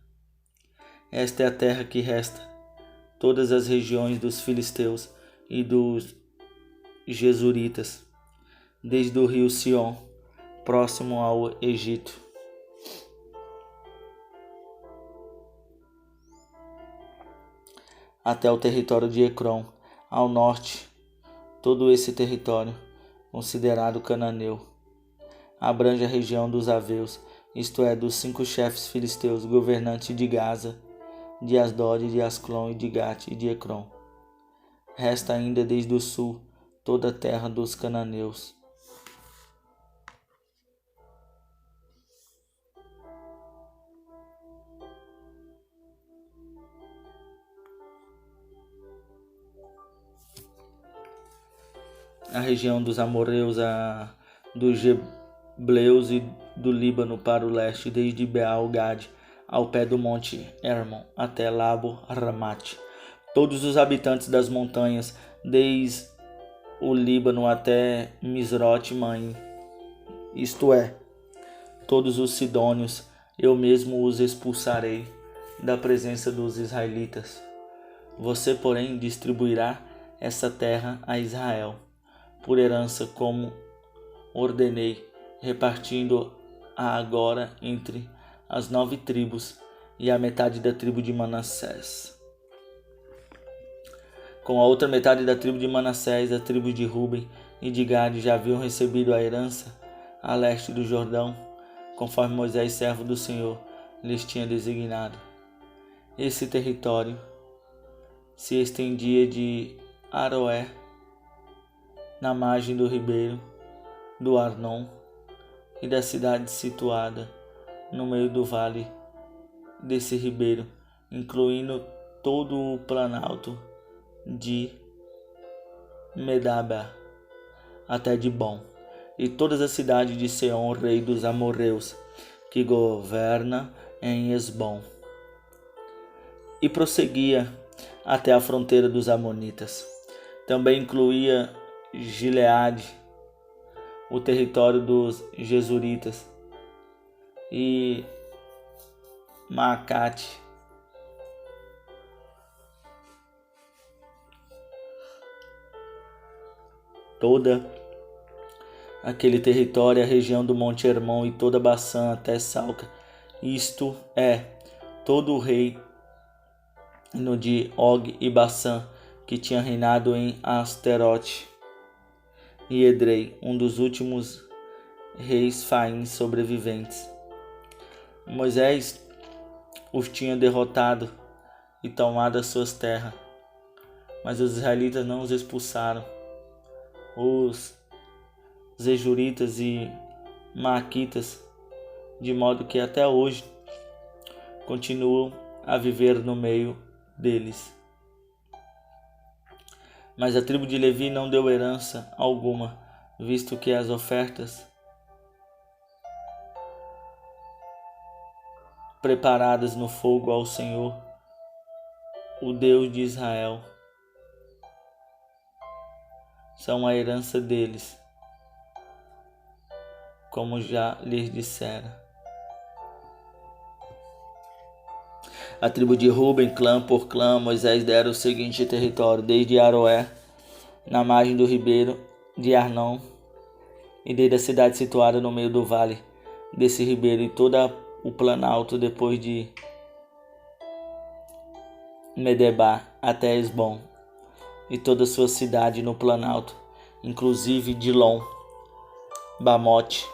S1: Esta é a terra que resta, todas as regiões dos filisteus e dos Jesuritas, desde o rio Sion, próximo ao Egito, até o território de Ecrom, ao norte. Todo esse território, considerado cananeu, abrange a região dos Aveus, isto é, dos 5 chefes filisteus, governantes de Gaza, de Asdod, de Asclon e de Gate e de Ecrom. Resta ainda desde o sul toda a terra dos cananeus. A região dos amorreus, dos jebleus e do Líbano para o leste, desde Beal-Gade ao pé do monte Hermon até Labo-Ramate. Todos os habitantes das montanhas, desde o Líbano até Misrote-Maim, isto é, todos os sidônios, eu mesmo os expulsarei da presença dos israelitas. Você, porém, distribuirá essa terra a Israel por herança, como ordenei, repartindo-a agora entre as 9 tribos e a metade da tribo de Manassés. Com a outra metade da tribo de Manassés, a tribo de Ruben e de Gade já haviam recebido a herança a leste do Jordão, conforme Moisés, servo do Senhor, lhes tinha designado. Esse território se estendia de Aroé, na margem do ribeiro do Arnon, e da cidade situada no meio do vale desse ribeiro, incluindo todo o planalto de Medaba até Dibon, e todas as cidades de Seom, rei dos amorreus, que governa em Esbom, e prosseguia até a fronteira dos amonitas. Também incluía Gileade, o território dos Jesuritas, e Maacate, toda aquele território, a região do Monte Hermon e toda Baçã até Salca, isto é, todo o reino de Og e Baçã, que tinha reinado em Asterote, e Edrei, um dos últimos reis faíns sobreviventes. Moisés os tinha derrotado e tomado as suas terras, mas os israelitas não os expulsaram. Os Zejuritas e Maaquitas, de modo que até hoje continuam a viver no meio deles. Mas a tribo de Levi não deu herança alguma, visto que as ofertas preparadas no fogo ao Senhor, o Deus de Israel, são a herança deles, como já lhes dissera. A tribo de Ruben, clã por clã, Moisés dera o seguinte território, desde Aroé, na margem do ribeiro de Arnon, e desde a cidade situada no meio do vale desse ribeiro, e todo o planalto depois de Medeba até Esbom, e toda a sua cidade no planalto, inclusive Dilon, Bamote,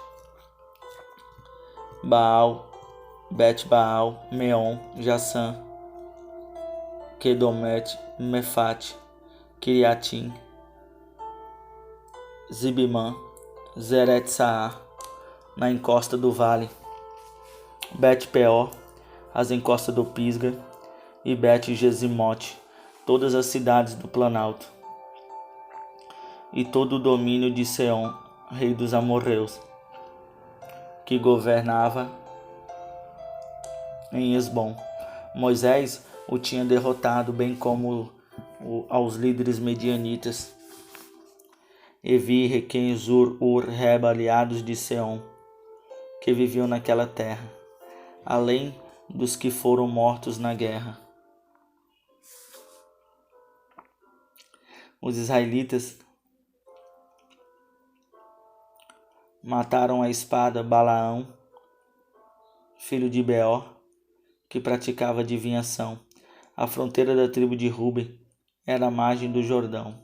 S1: Baal, Bet-Baal, Meon, Jassã, Kedomet, Mefate, Kiriatim, Zibimã, Zeret-Saar, na encosta do vale, Bet-Peor, as encostas do Pisga, e Bet-Gesimote, todas as cidades do planalto. e todo o domínio de Seom, rei dos amorreus, que governava em Hesbom. Moisés o tinha derrotado, bem como aos líderes medianitas, Evi, Requem, Zur, Ur, Reba, aliados de Seom, que viviam naquela terra, além dos que foram mortos na guerra. Os israelitas mataram a espada Balaão, filho de Beor, que praticava adivinhação. A fronteira da tribo de Ruben era a margem do Jordão.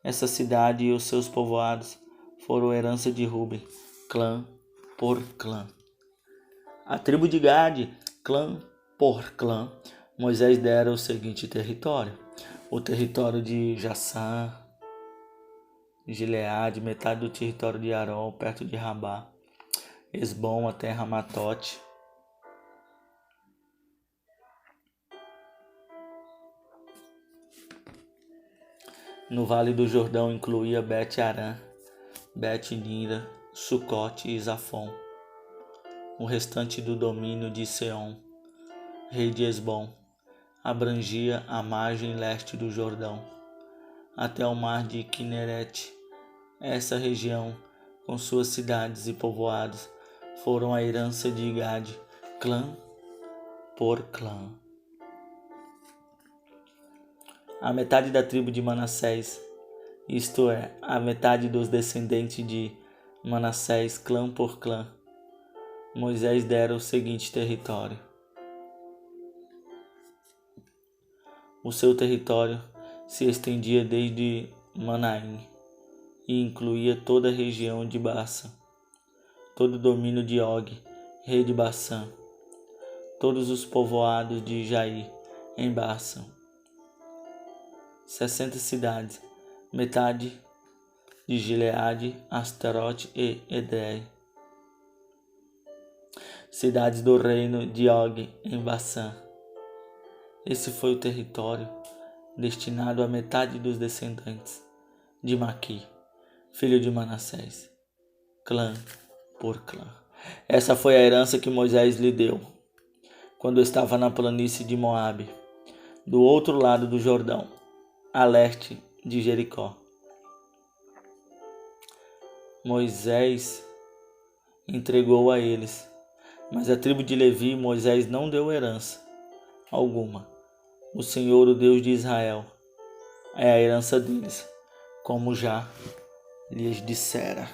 S1: Essa cidade e os seus povoados foram herança de Ruben, clã por clã. A tribo de Gade, clã por clã, Moisés dera o seguinte território: o território de Jassã, Gileade, metade do território de Arol, perto de Rabá, Hesbom até Ramatote, no Vale do Jordão incluía Bet-Arã, Bet-Nira, Sucote e Zafon. O restante do domínio de Seom, rei de Hesbom, abrangia a margem leste do Jordão, até o mar de Quinerete. Essa região, com suas cidades e povoados, foram a herança de Gade, clã por clã. A metade da tribo de Manassés, isto é, a metade dos descendentes de Manassés, clã por clã, Moisés dera o seguinte território: o seu território se estendia desde Manaim e incluía toda a região de Baça, todo o domínio de Og, rei de Baçã, todos os povoados de Jair em Baça, 60 cidades, metade de Gileade, Astarote e Edrei, cidades do reino de Og em Baçã. Esse foi o território destinado à metade dos descendentes de Maqui, filho de Manassés, clã por clã. Essa foi a herança que Moisés lhe deu quando estava na planície de Moabe, do outro lado do Jordão, a leste de Jericó. Moisés entregou a eles, mas a tribo de Levi Moisés não deu herança alguma. O Senhor, o Deus de Israel, é a herança deles, como já lhes dissera.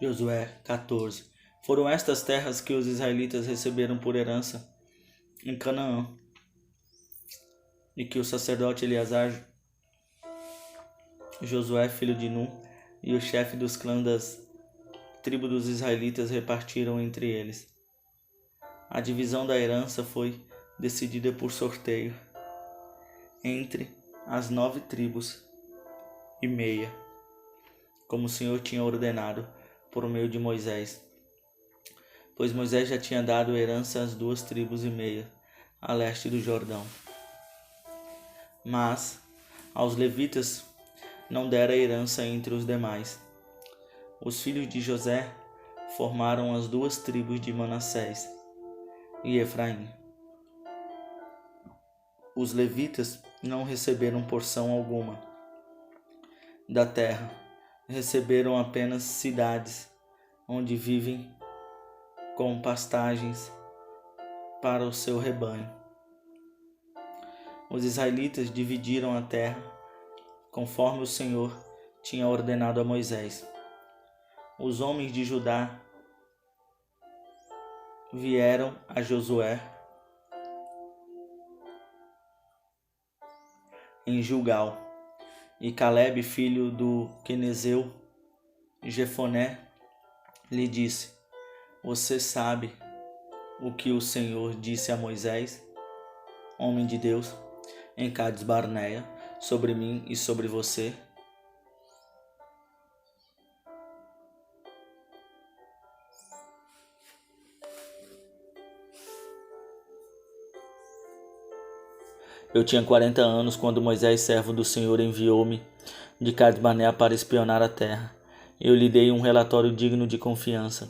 S1: Josué 14. Foram estas terras que os israelitas receberam por herança em Canaã, e que o sacerdote Eleazar, Josué filho de Nun, e o chefe dos clãs das tribos dos israelitas repartiram entre eles. A divisão da herança foi decidida por sorteio entre as 9 tribos e meia, como o Senhor tinha ordenado por meio de Moisés, pois Moisés já tinha dado herança às 2 tribos e meia a leste do Jordão. Mas aos levitas não dera herança entre os demais. Os filhos de José formaram as 2 tribos de Manassés e Efraim. Os levitas não receberam porção alguma da terra, receberam apenas cidades onde vivem com pastagens para o seu rebanho. Os israelitas dividiram a terra conforme o Senhor tinha ordenado a Moisés. Os homens de Judá vieram a Josué em Gilgal, e Caleb, filho do Quenezeu, Jefoné, lhe disse: Você sabe o que o Senhor disse a Moisés, homem de Deus, em Cades Barneia, sobre mim e sobre você? Eu tinha 40 anos quando Moisés, servo do Senhor, enviou-me de Cades Barnea para espionar a terra. Eu lhe dei um relatório digno de confiança.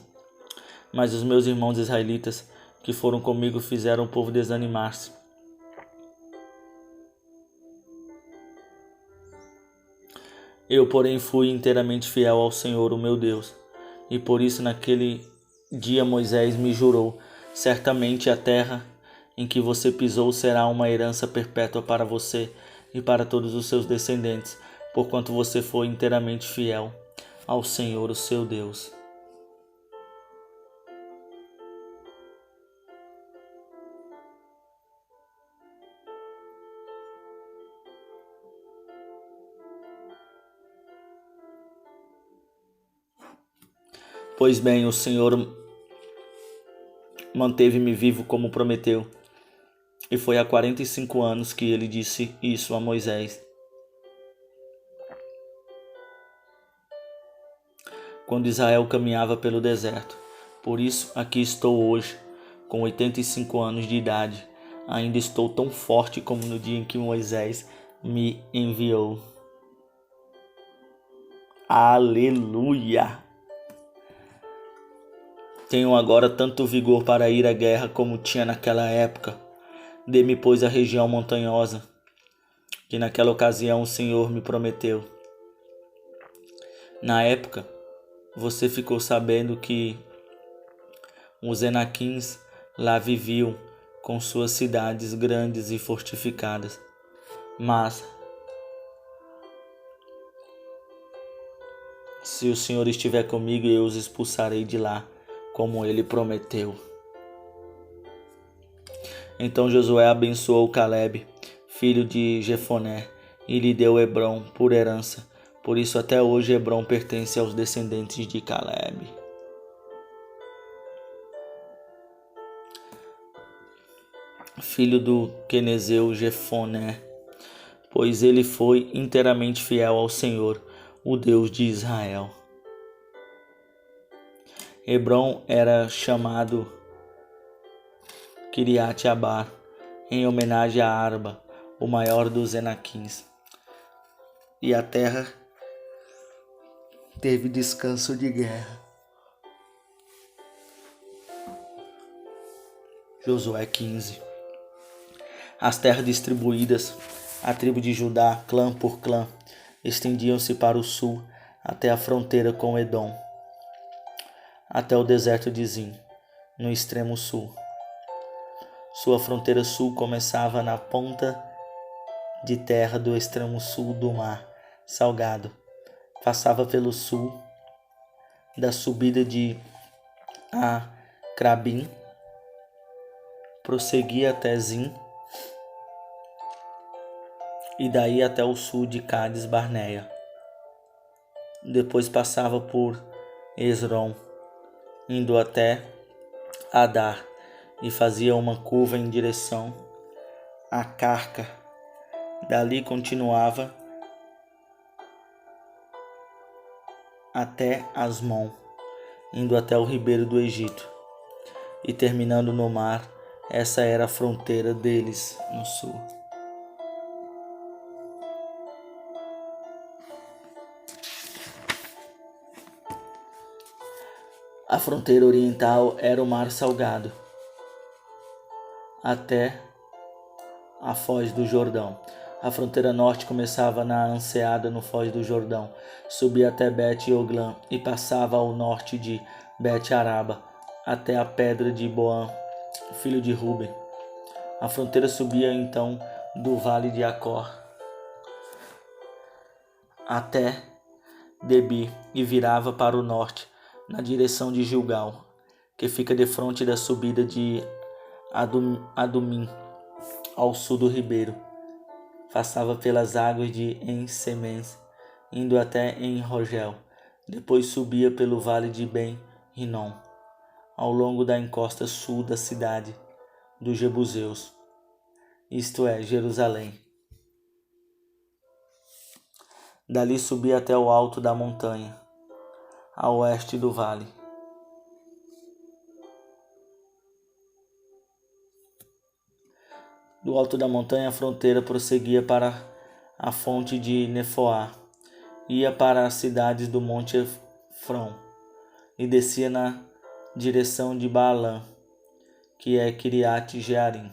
S1: Mas os meus irmãos israelitas que foram comigo fizeram o povo desanimar-se. Eu, porém, fui inteiramente fiel ao Senhor, o meu Deus. E por isso naquele dia Moisés me jurou: certamente a terra em que você pisou será uma herança perpétua para você e para todos os seus descendentes, porquanto você foi inteiramente fiel ao Senhor, o seu Deus. Pois bem, o Senhor manteve-me vivo como prometeu, e foi há 45 anos que ele disse isso a Moisés, quando Israel caminhava pelo deserto. Por isso aqui estou hoje, com 85 anos de idade. Ainda estou tão forte como no dia em que Moisés me enviou. Aleluia! Tenho agora tanto vigor para ir à guerra como tinha naquela época. Dê-me, pois, a região montanhosa, que naquela ocasião o Senhor me prometeu. Na época, você ficou sabendo que os Enaquins lá viviam com suas cidades grandes e fortificadas. Mas, se o Senhor estiver comigo, eu os expulsarei de lá, como ele prometeu. Então Josué abençoou Calebe, filho de Jefoné, e lhe deu Hebrom por herança. Por isso até hoje Hebrom pertence aos descendentes de Calebe. Filho do quenezeu Jefoné, pois ele foi inteiramente fiel ao Senhor, o Deus de Israel. Hebrom era chamado Kiriat Abar, em homenagem a Arba, o maior dos Enaquins. E a terra teve descanso de guerra. Josué 15. As terras distribuídas, a tribo de Judá, clã por clã, estendiam-se para o sul, até a fronteira com Edom, até o deserto de Zin, no extremo sul. Sua fronteira sul começava na ponta de terra do extremo sul do mar Salgado, passava pelo sul da subida de Acrabim, prosseguia até Zin, e daí até o sul de Cades Barneia. Depois passava por Esrom, indo até Adar, e fazia uma curva em direção a Carca. Dali continuava até Asmon, indo até o ribeiro do Egito, e terminando no mar. Essa era a fronteira deles no sul. A fronteira oriental era o Mar Salgado, até a Foz do Jordão. A fronteira norte começava na Anseada, no Foz do Jordão, subia até Bet-Oglã e passava ao norte de Bet-Araba, até a pedra de Boã, filho de Ruben. A fronteira subia então do vale de Acor até Debi e virava para o norte, na direção de Gilgal, que fica defronte da subida de Adumim, ao sul do ribeiro. Passava pelas águas de En-Semens, indo até En-Rogel. Depois subia pelo vale de Ben-Rinom, ao longo da encosta sul da cidade dos Jebuseus, isto é, Jerusalém. Dali subia até o alto da montanha, a oeste do vale. Do alto da montanha, a fronteira prosseguia para a fonte de Nefoá, ia para as cidades do Monte Efron e descia na direção de Baalã, que é Kiriat Jearim.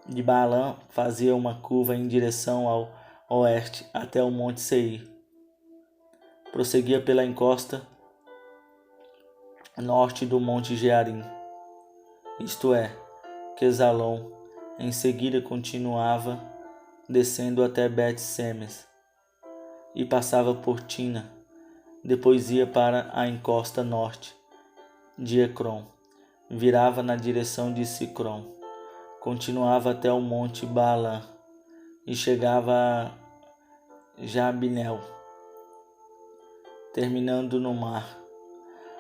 S1: De Baalã fazia uma curva em direção ao oeste até o Monte Seir. Prosseguia pela encosta norte do Monte Jearim, isto é, Quesalon. Em seguida continuava descendo até Bet-Semes e passava por Tina. Depois ia para a encosta norte de Ecrom, virava na direção de Sicrom, continuava até o Monte Baalã e chegava a Jabneel, terminando no mar.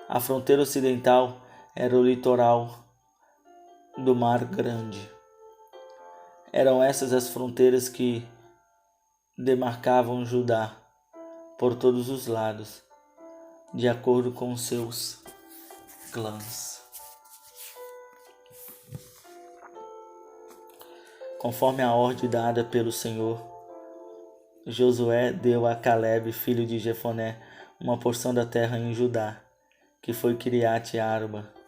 S1: A fronteira ocidental era o litoral do Mar Grande. Eram essas as fronteiras que demarcavam Judá por todos os lados, de acordo com seus clãs. Conforme a ordem dada pelo Senhor, Josué deu a Calebe, filho de Jefoné, uma porção da terra em Judá, que foi Kiriat Arba.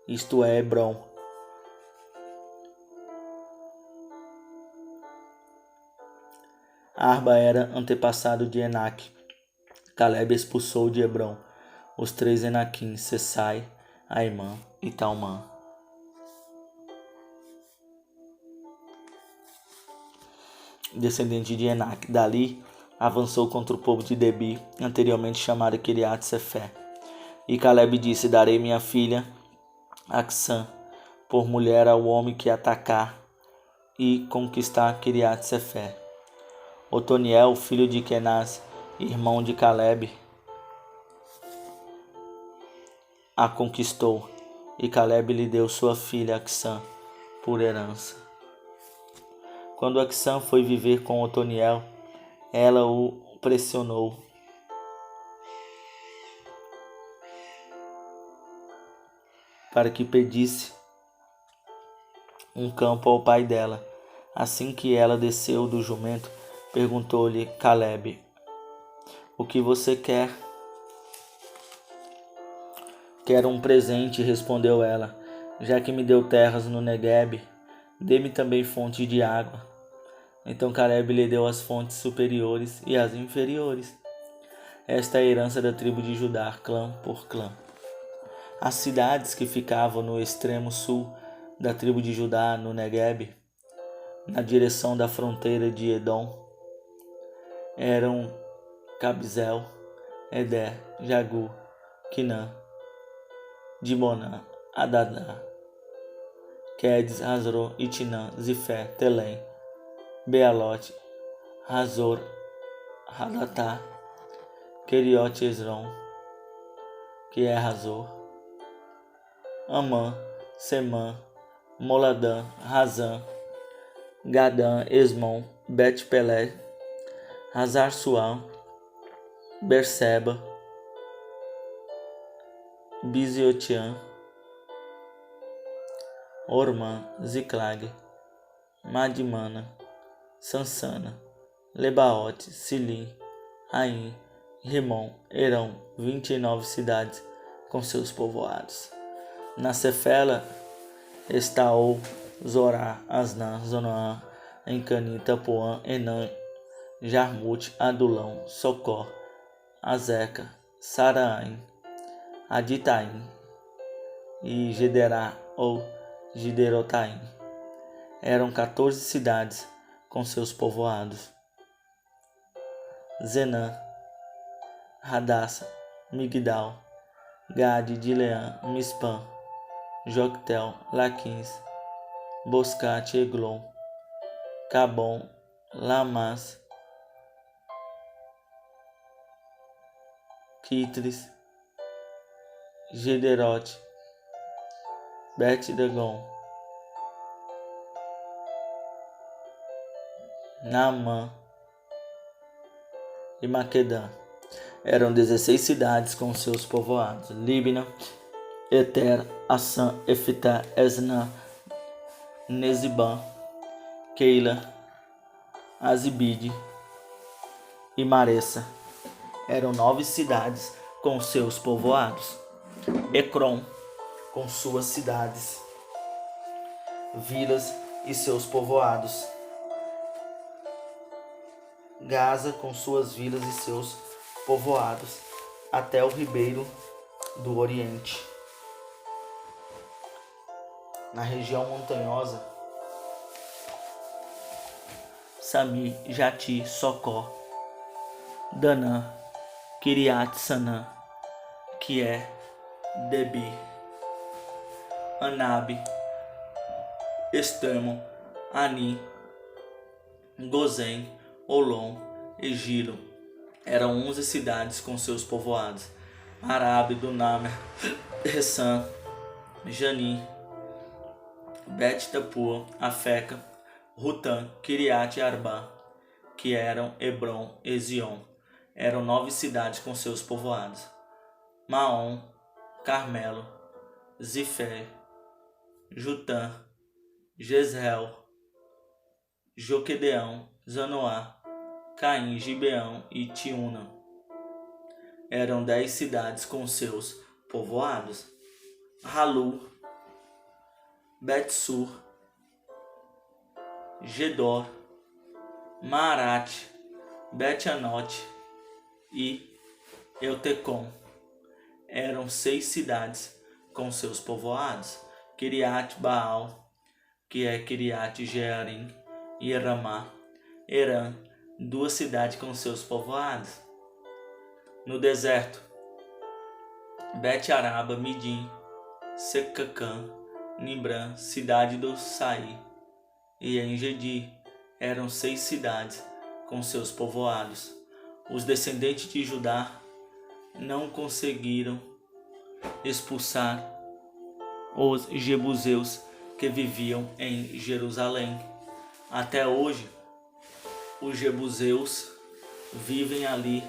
S1: Isto é, Hebrom. Arba era antepassado de Enaque. Calebe expulsou de Hebrom os 3 Enaquim, Sessai, Aimã e Talmã. Descendente de Enaque. Dali avançou contra o povo de Debi, anteriormente chamado Kiriat Sefé. E Calebe disse: darei minha filha Acsã por mulher ao homem que atacar e conquistar Kiriat Sefé. Otoniel, filho de Kenaz, irmão de Calebe, a conquistou, e Calebe lhe deu sua filha Acsã por herança. Quando Acsã foi viver com Otoniel, ela o pressionou para que pedisse um campo ao pai dela. Assim que ela desceu do jumento, perguntou-lhe Calebe: o que você quer? Quero um presente, respondeu ela. Já que me deu terras no Negueb, dê-me também fonte de água. Então Calebe lhe deu as fontes superiores e as inferiores. Esta é a herança da tribo de Judá, clã por clã. As cidades que ficavam no extremo sul da tribo de Judá, no Negueb, na direção da fronteira de Edom, eram Cabzel, Eder, Jagu, Quinã, Dimonã, Adadá, Quedes, Hazor, Itinã, Zifé, Telém, Bealote, Hazor, Hadatá, Keriote Esron, que é Hazor, Amã, Semã, Moladã, Razã, Gadã, Esmon, Bet-Pelé, Hazar-Suam, Berseba, Biziotiã, Ormã, Ziclag, Madimana, Sansana, Lebaote, Silim, Aim, Rimon, Herão, 29 cidades com seus povoados. Na Cefela, Estaol, Zorá, Asnã, Zonoã, Encani, Tapuã, Enã, Jarmute, Adulão, Socó, Azeca, Saraim, Aditaim e Gederá ou Giderotaim. Eram 14 cidades com seus povoados. Zenã, Radassa, Migdal, Gade, Dileã, Mispã, Joctel, Laquins, Boscate, Eglon, Cabom, Lamas, Quitris, Gederote, Bet-Dagon, Naamã e Maquedã. Eram 16 cidades com seus povoados. Líbina Eter, Assan, Eftá, Esna, Nezibã, Keila, Azibide e Maressa. Eram 9 cidades com seus povoados. Ecrom, com suas cidades, vilas e seus povoados. Gaza, com suas vilas e seus povoados, até o ribeiro do Oriente. Na região montanhosa, Sami, Jati, Socó, Danã, Kiriat Sanã, que é Debi, Anabe, Estemo, Ani, Gozém, Olom e Gilo. Eram 11 cidades com seus povoados. Arabe, Dunamer, Ressan, Jani, Bet-Tapua, Afeca, Rutã, Kiriat e Arbá, que eram Hebron e Zion. Eram 9 cidades com seus povoados. Maom, Carmelo, Zifé, Jutã, Jezreel, Joquedeão, Zanoá, Caim, Gibeão e Tiúna. Eram 10 cidades com seus povoados. Halu, Betsur, Gedor, Maarate, Bet-Anote e Eutecom. Eram 6 cidades com seus povoados. Kiriat Baal, que é Kiriat Jearim, e Ramá, Herã, 2 cidades com seus povoados. No deserto, Bet-Araba, Midim, Secacã, Nimrã, cidade do Saí, e Engedi. Eram 6 cidades com seus povoados. Os descendentes de Judá não conseguiram expulsar os jebuseus que viviam em Jerusalém. Até hoje, os jebuseus vivem ali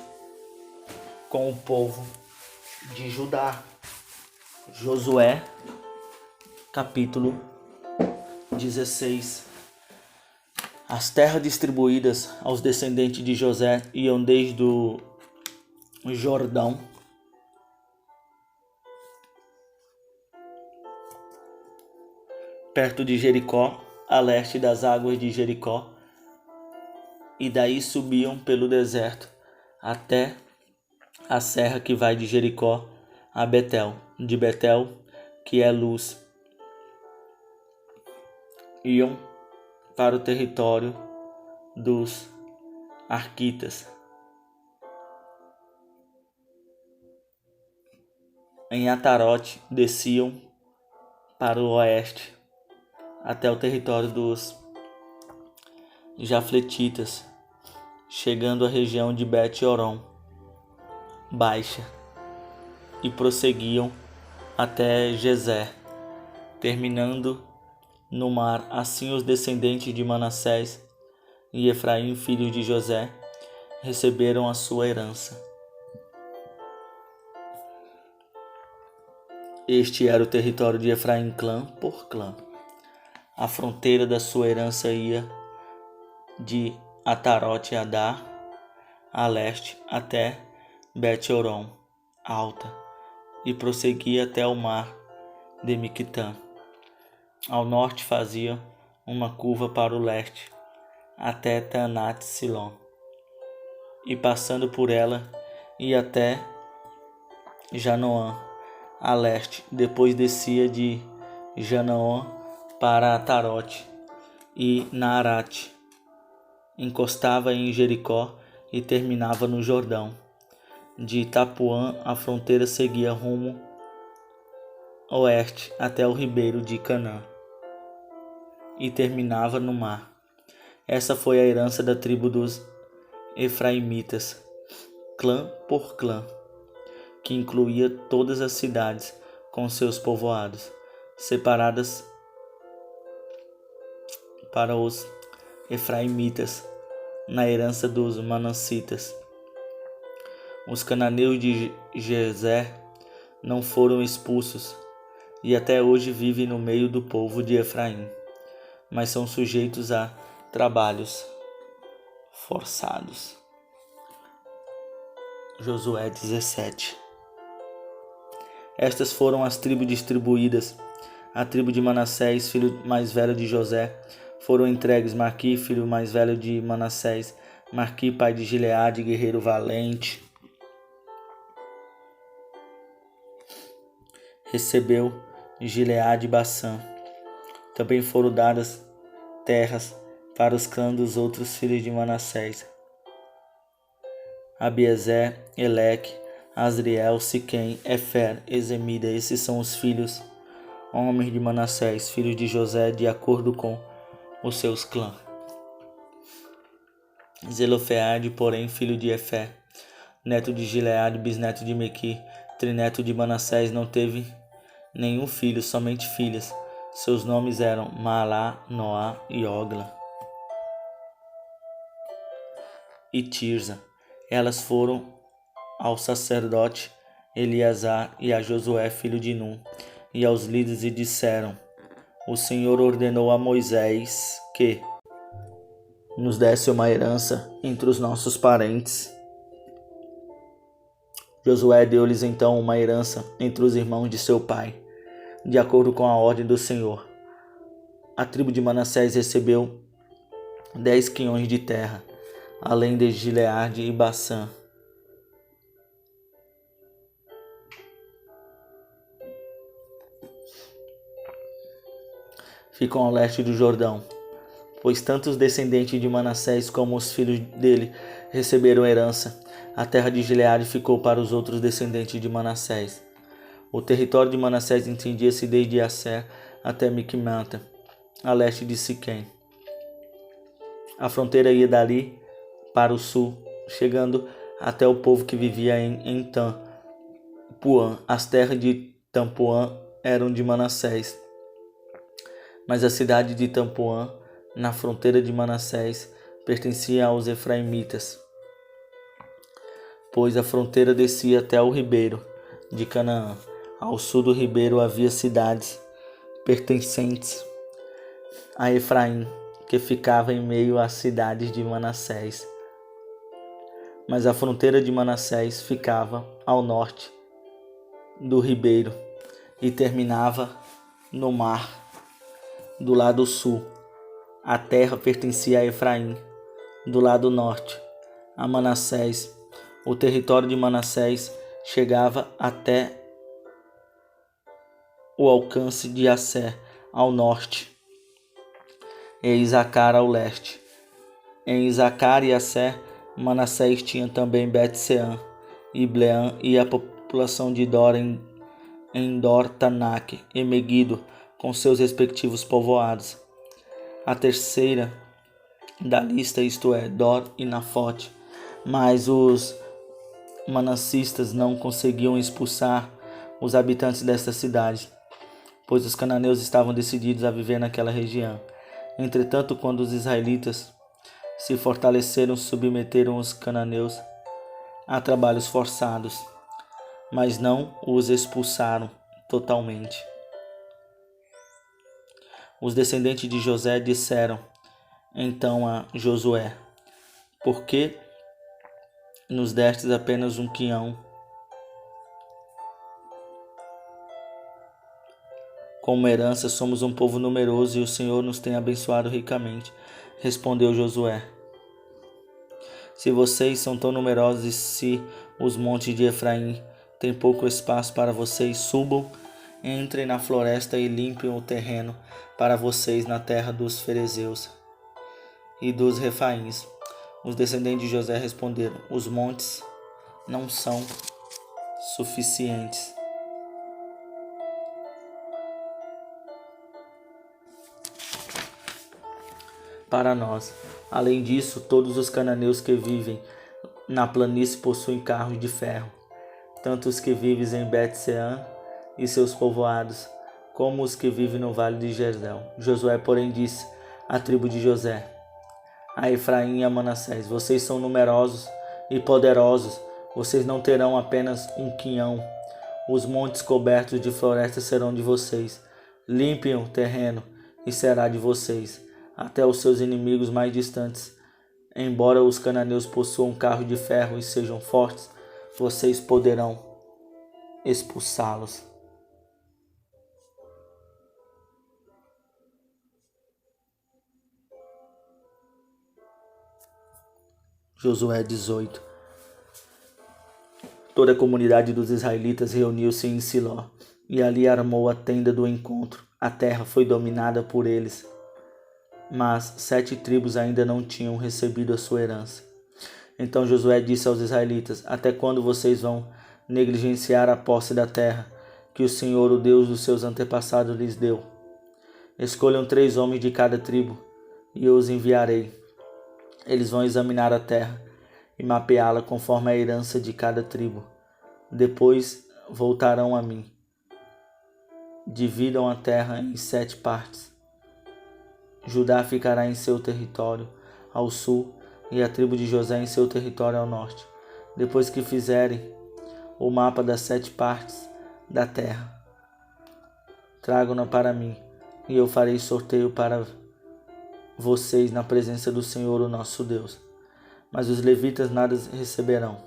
S1: com o povo de Judá. Josué, capítulo 16. As terras distribuídas aos descendentes de José iam desde o Jordão perto de Jericó, a leste das águas de Jericó, e daí subiam pelo deserto até a serra que vai de Jericó a Betel, de Betel, que é Luz. Iam para o território dos Arquitas. Em Atarote desciam para o oeste até o território dos Jafletitas, chegando à região de Bet-Horon Baixa, e prosseguiam até Gezer, terminando no mar. Assim os descendentes de Manassés e Efraim, filhos de José, receberam a sua herança. Este era o território de Efraim, clã por clã. A fronteira da sua herança ia de Atarote Adar a leste até Bet-Horon Alta e prosseguia até o mar de Miquitã. Ao norte fazia uma curva para o leste até Tanat Silon, e passando por ela ia até Janoã a leste. Depois descia de Janoã para Atarote e Naarate, encostava em Jericó e terminava no Jordão. De Itapuã a fronteira seguia rumo oeste até o ribeiro de Canaã e terminava no mar. Essa foi a herança da tribo dos Efraimitas, clã por clã, que incluía todas as cidades com seus povoados, separadas para os Efraimitas na herança dos Manassitas. Os cananeus de Gezer não foram expulsos e até hoje vivem no meio do povo de Efraim, mas são sujeitos a trabalhos forçados. Josué 17. Estas foram as tribos distribuídas. A tribo de Manassés, filho mais velho de José, foram entregues Maqui, filho mais velho de Manassés, Maqui, pai de Gileade, guerreiro valente. Recebeu Gileade e Bassã. Também foram dadas terras para os clãs dos outros filhos de Manassés: Abiezer, Eleque, Asriel, Siquém, Efer, Ezemida. Esses são os filhos, homens de Manassés, filhos de José, de acordo com os seus clãs. Zelofeade, porém, filho de Efer, neto de Gileade, bisneto de Mequi, trineto de Manassés, não teve nenhum filho, somente filhas. Seus nomes eram Maalá, Noá e Ogla e Tirza. Elas foram ao sacerdote Eleazar e a Josué, filho de Num, e aos líderes, e disseram: O Senhor ordenou a Moisés que nos desse uma herança entre os nossos parentes. Josué deu-lhes então uma herança entre os irmãos de seu pai, de acordo com a ordem do Senhor. A tribo de Manassés recebeu 10 quinhões de terra, além de Gileade e Bassã. Ficam ao leste do Jordão, pois tanto os descendentes de Manassés como os filhos dele receberam herança. A terra de Gileade ficou para os outros descendentes de Manassés. O território de Manassés estendia-se desde Asser até Micmata, a leste de Siquém. A fronteira ia dali para o sul, chegando até o povo que vivia em Tampuã. As terras de Tampuã eram de Manassés, mas a cidade de Tampuã, na fronteira de Manassés, pertencia aos efraimitas, pois a fronteira descia até o ribeiro de Canaã. Ao sul do ribeiro havia cidades pertencentes a Efraim, que ficava em meio às cidades de Manassés. Mas a fronteira de Manassés ficava ao norte do ribeiro e terminava no mar do lado sul. A terra pertencia a Efraim, do lado norte, a Manassés. O território de Manassés chegava até o alcance de Asser, ao norte, e Isacar ao leste. Em Isacar e Asser, Manassés tinha também Bet-Sean, Ibleã e a população de Dor em Dor-Tanak e Meguido, com seus respectivos povoados. A terceira da lista, isto é, Dor e Nafote. Mas os manassistas não conseguiam expulsar os habitantes desta cidade, pois os cananeus estavam decididos a viver naquela região. Entretanto, quando os israelitas se fortaleceram, submeteram os cananeus a trabalhos forçados, mas não os expulsaram totalmente. Os descendentes de José disseram então a Josué: Por que nos destes apenas um quinhão? Como herança, somos um povo numeroso e o Senhor nos tem abençoado ricamente. Respondeu Josué: Se vocês são tão numerosos e se os montes de Efraim têm pouco espaço para vocês, subam, entrem na floresta e limpem o terreno para vocês na terra dos ferezeus e dos refaíns. Os descendentes de José responderam: Os montes não são suficientes para nós. Além disso, todos os cananeus que vivem na planície possuem carros de ferro, tanto os que vivem em Bet-Sean e seus povoados, como os que vivem no vale de Jezreel. Josué, porém, disse à tribo de José, a Efraim e a Manassés: Vocês são numerosos e poderosos, vocês não terão apenas um quinhão. Os montes cobertos de floresta serão de vocês. Limpem o terreno e será de vocês, até os seus inimigos mais distantes. Embora os cananeus possuam carro de ferro e sejam fortes, vocês poderão expulsá-los. Josué 18. Toda a comunidade dos israelitas reuniu-se em Siló, e ali armou a tenda do encontro. A terra foi dominada por eles, mas 7 tribos ainda não tinham recebido a sua herança. Então Josué disse aos israelitas: Até quando vocês vão negligenciar a posse da terra que o Senhor, o Deus dos seus antepassados, lhes deu? Escolham 3 homens de cada tribo, e eu os enviarei. Eles vão examinar a terra e mapeá-la conforme a herança de cada tribo. Depois voltarão a mim. Dividam a terra em 7 partes. Judá ficará em seu território ao sul e a tribo de José em seu território ao norte. Depois que fizerem o mapa das 7 partes da terra, tragam-na para mim, e eu farei sorteio para vocês na presença do Senhor, o nosso Deus. Mas os levitas nada receberão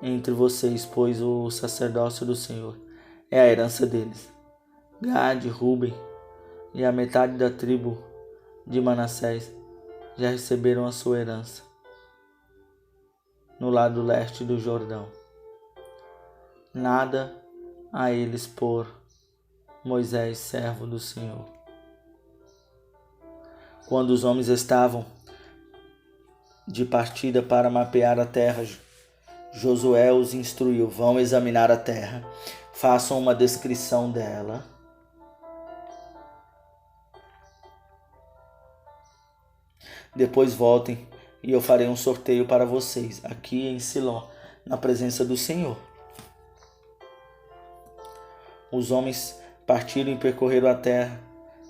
S1: entre vocês, pois o sacerdócio do Senhor é a herança deles. Gade, Ruben e a metade da tribo de Manassés já receberam a sua herança no lado leste do Jordão. Nada a eles por Moisés, servo do Senhor. Quando os homens estavam de partida para mapear a terra, Josué os instruiu: Vão examinar a terra, façam uma descrição dela. Depois voltem e eu farei um sorteio para vocês, aqui em Siló, na presença do Senhor. Os homens partiram e percorreram a terra,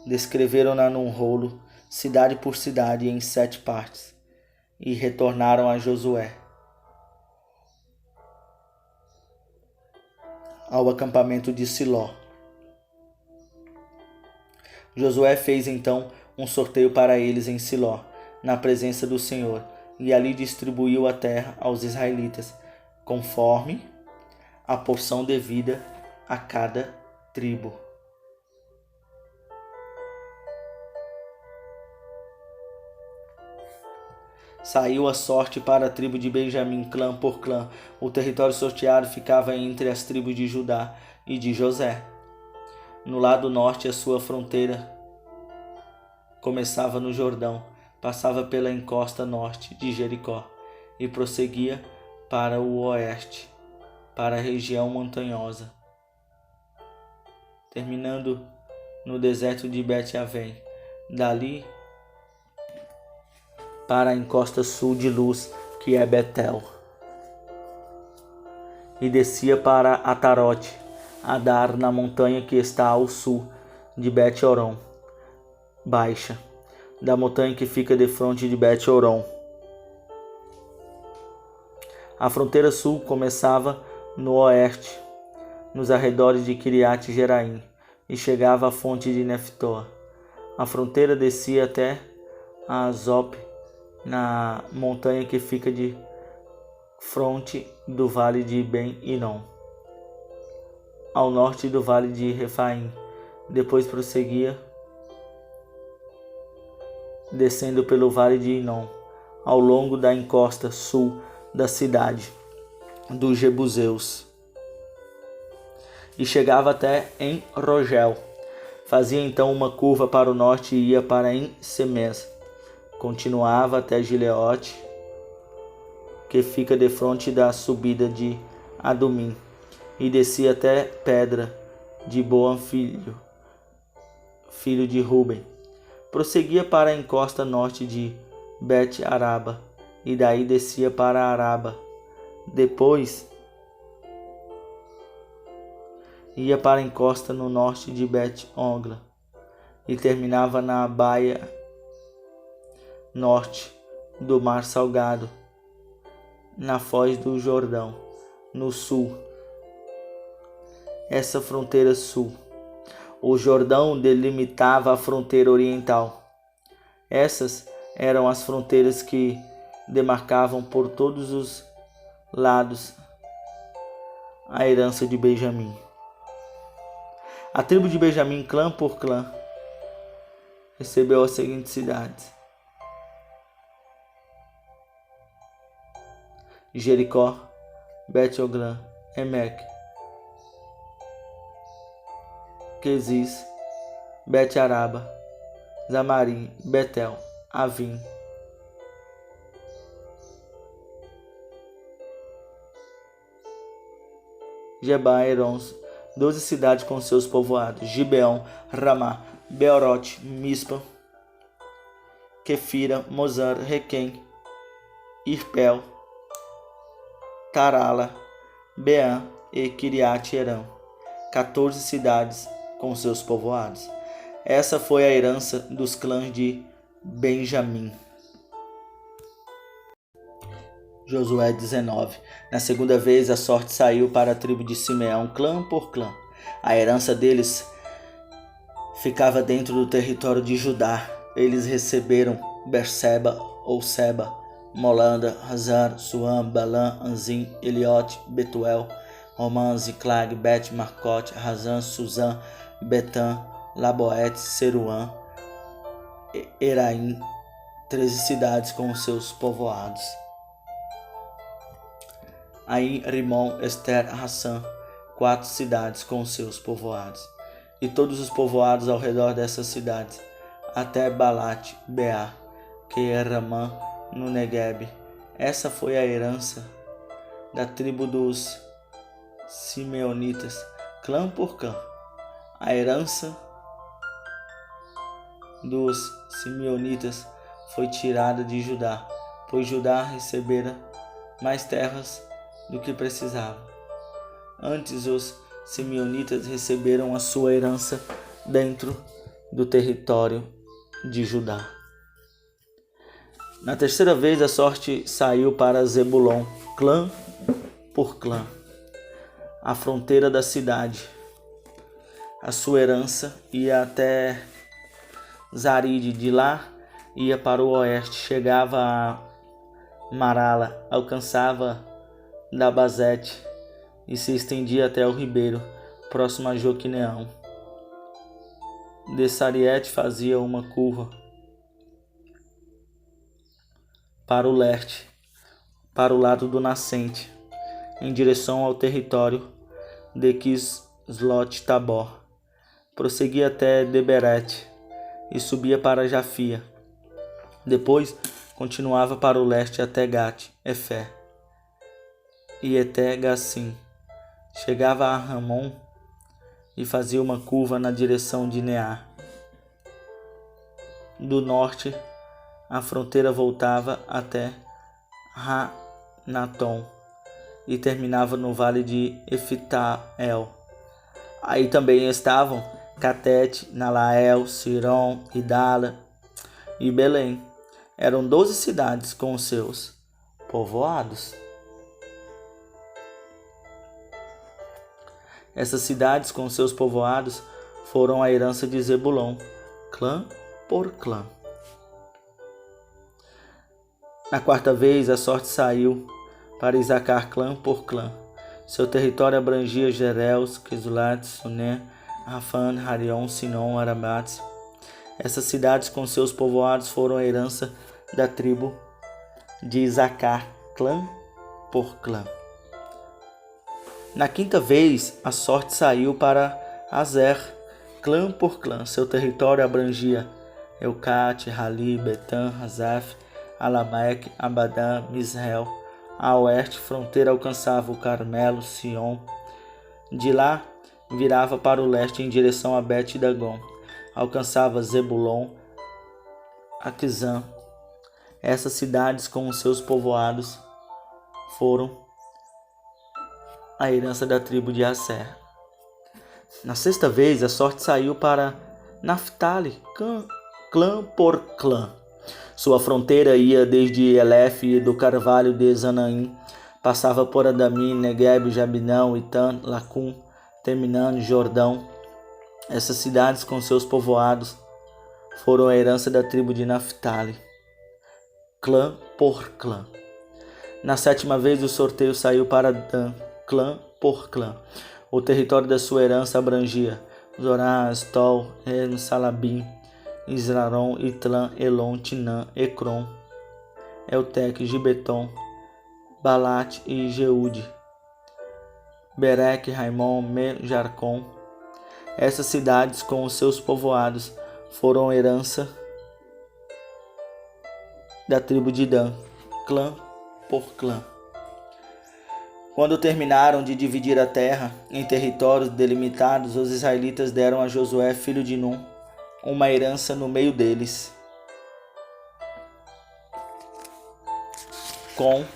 S1: descreveram-na num rolo, cidade por cidade, em 7 partes, e retornaram a Josué ao acampamento de Siló. Josué fez então um sorteio para eles em Siló, na presença do Senhor, e ali distribuiu a terra aos israelitas, conforme a porção devida a cada tribo. Saiu a sorte para a tribo de Benjamim, clã por clã. O território sorteado ficava entre as tribos de Judá e de José. No lado norte, a sua fronteira começava no Jordão, passava pela encosta norte de Jericó e prosseguia para o oeste, para a região montanhosa, terminando no deserto de Bet-Avém. Dali para a encosta sul de Luz, que é Betel, e descia para Atarote, Adar, na montanha que está ao sul de Bet-Horon, baixa, da montanha que fica defronte de Bet-Horon. A fronteira sul começava no oeste, nos arredores de Kiriat Jeraim, e chegava à fonte de Neftoa. A fronteira descia até a Zop, na montanha que fica de fronte do vale de Ben-Hinom, ao norte do vale de Refaim. Depois prosseguia, descendo pelo vale de Hinom, ao longo da encosta sul da cidade dos Jebuseus, e chegava até em Rogel. Fazia então uma curva para o norte e ia para En-Semes. Continuava até Gileote, que fica defronte da subida de Adumim, e descia até Pedra de Boan, filho de Ruben. Prosseguia para a encosta norte de Bet-Araba, e daí descia para Araba. Depois ia para a encosta no norte de Bet-Ogla, e terminava na baía norte do Mar Salgado, na foz do Jordão, no sul. essa fronteira sul. O Jordão delimitava a fronteira oriental. Essas eram as fronteiras que demarcavam por todos os lados a herança de Benjamim. A tribo de Benjamim, clã por clã, recebeu as seguintes cidades: Jericó, Bet-Oglã, Emek, Quezis, Bet-Araba, Zamarim, Betel, Avim, Geba, Herons, 12 cidades com seus povoados: Gibeão, Ramá, Beorote, Mispa, Quefira, Mozar, Requém, Irpel, Tarala, Beã e Kiriat-Jearã, 14 cidades com seus povoados. Essa foi a herança dos clãs de Benjamim. Josué 19. Na segunda vez a sorte saiu para a tribo de Simeão, clã por clã. A herança deles ficava dentro do território de Judá. Eles receberam Berseba ou Seba, Molanda, Hazar, Suam, Balã, Anzim, Eliote, Betuel, Romã, Ziclag, Bet, Marcote, Razã, Suzã, Betã, Laboete, Seruã, Eraim, 13 cidades com seus povoados. Ain, Rimon, Ester, Rassã, 4 cidades com seus povoados. E todos os povoados ao redor dessas cidades, até Balate, Beá, Queramã, no Negueb. Essa foi a herança da tribo dos Simeonitas, clã por clã. A herança dos Simeonitas foi tirada de Judá, pois Judá recebera mais terras do que precisava. Antes, os Simeonitas receberam a sua herança dentro do território de Judá. Na terceira vez a sorte saiu para Zebulon, clã por clã, a fronteira da cidade. A sua herança ia até Zaride, de lá ia para o oeste, chegava a Marala, alcançava Dabazete e se estendia até o ribeiro, próximo a Joquineão. De Sariete fazia uma curva para o leste, para o lado do nascente, em direção ao território de Quislot-Tabor. Prosseguia até Deberet e subia para Jafia. Depois continuava para o leste até Gat, Efé e até Gassim. Chegava a Ramon e fazia uma curva na direção de Neá. Do norte, a fronteira voltava até Hanatom e terminava no vale de Efitael. Aí também estavam Catete, Nalael, Sirom, Idala e Belém. Eram 12 cidades com seus povoados. Essas cidades com seus povoados foram a herança de Zebulon, clã por clã. Na quarta vez a sorte saiu para Isacar, clã por clã. Seu território abrangia Jereus, Quezulat, Suné, Rafan, Harion, Sinon, Arabat. Essas cidades com seus povoados foram a herança da tribo de Isacar, clã por clã. Na quinta vez, a sorte saiu para Azer, clã por clã. Seu território abrangia Eucate, Rali, Betã, Hazaf, Alameque, Abadã, Misrael. A oeste, fronteira alcançava o Carmelo, Sion. De lá, virava para o leste em direção a Bet-Dagon. Alcançava Zebulon, Aquizã. Essas cidades com os seus povoados foram a herança da tribo de Asser. Na sexta vez, a sorte saiu para Naphtali, clã por clã. Sua fronteira ia desde Elef e do carvalho de Zanaim, passava por Adami, Negueb, Jabinão, Itã, Lacum, terminando Jordão. Essas cidades com seus povoados foram a herança da tribo de Naftali, clã por clã. Na 7ª vez o sorteio saiu para Dan, clã por clã. O território da sua herança abrangia Zorá, Astol, Salabim, Israron, Itlã, Elon, Tinã, Ecrom, Elteque, Gibeton, Balat e Jeude, Bereque, Raimon, Jarcom. Essas cidades com os seus povoados foram herança da tribo de Dan, clã por clã. Quando terminaram de dividir a terra em territórios delimitados, os israelitas deram a Josué, filho de Num, uma herança no meio deles, como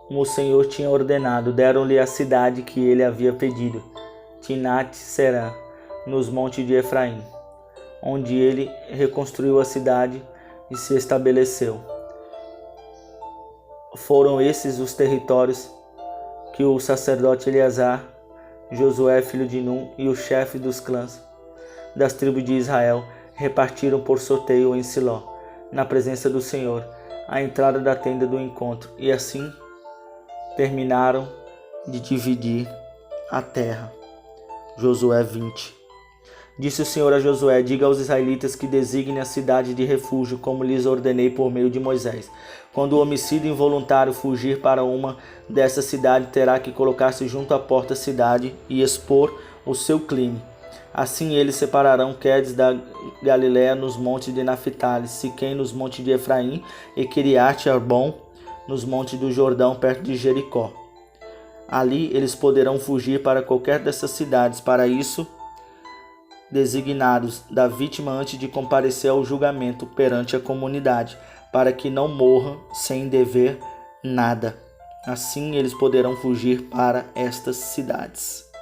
S1: o Senhor tinha ordenado. Deram-lhe a cidade que ele havia pedido, Timnat-Será, nos montes de Efraim, onde ele reconstruiu a cidade e se estabeleceu. Foram esses os territórios que o sacerdote Eleazar, Josué, filho de Num, e o chefe dos clãs das tribos de Israel repartiram por sorteio em Siló, na presença do Senhor, à entrada da tenda do encontro, e assim terminaram de dividir a terra. Josué 20. Disse o Senhor a Josué: diga aos israelitas que designem a cidade de refúgio, como lhes ordenei por meio de Moisés. Quando o homicida involuntário fugir para uma dessas cidades, terá que colocar-se junto à porta da cidade e expor o seu crime. Assim eles separarão Quedes da Galiléia nos montes de Naftali, Siquém nos montes de Efraim e Quiriate-Arbom nos montes do Jordão, perto de Jericó. Ali eles poderão fugir para qualquer dessas cidades. Para isso, designados da vítima antes de comparecer ao julgamento perante a comunidade, para que não morra sem dever nada. Assim eles poderão fugir para estas cidades.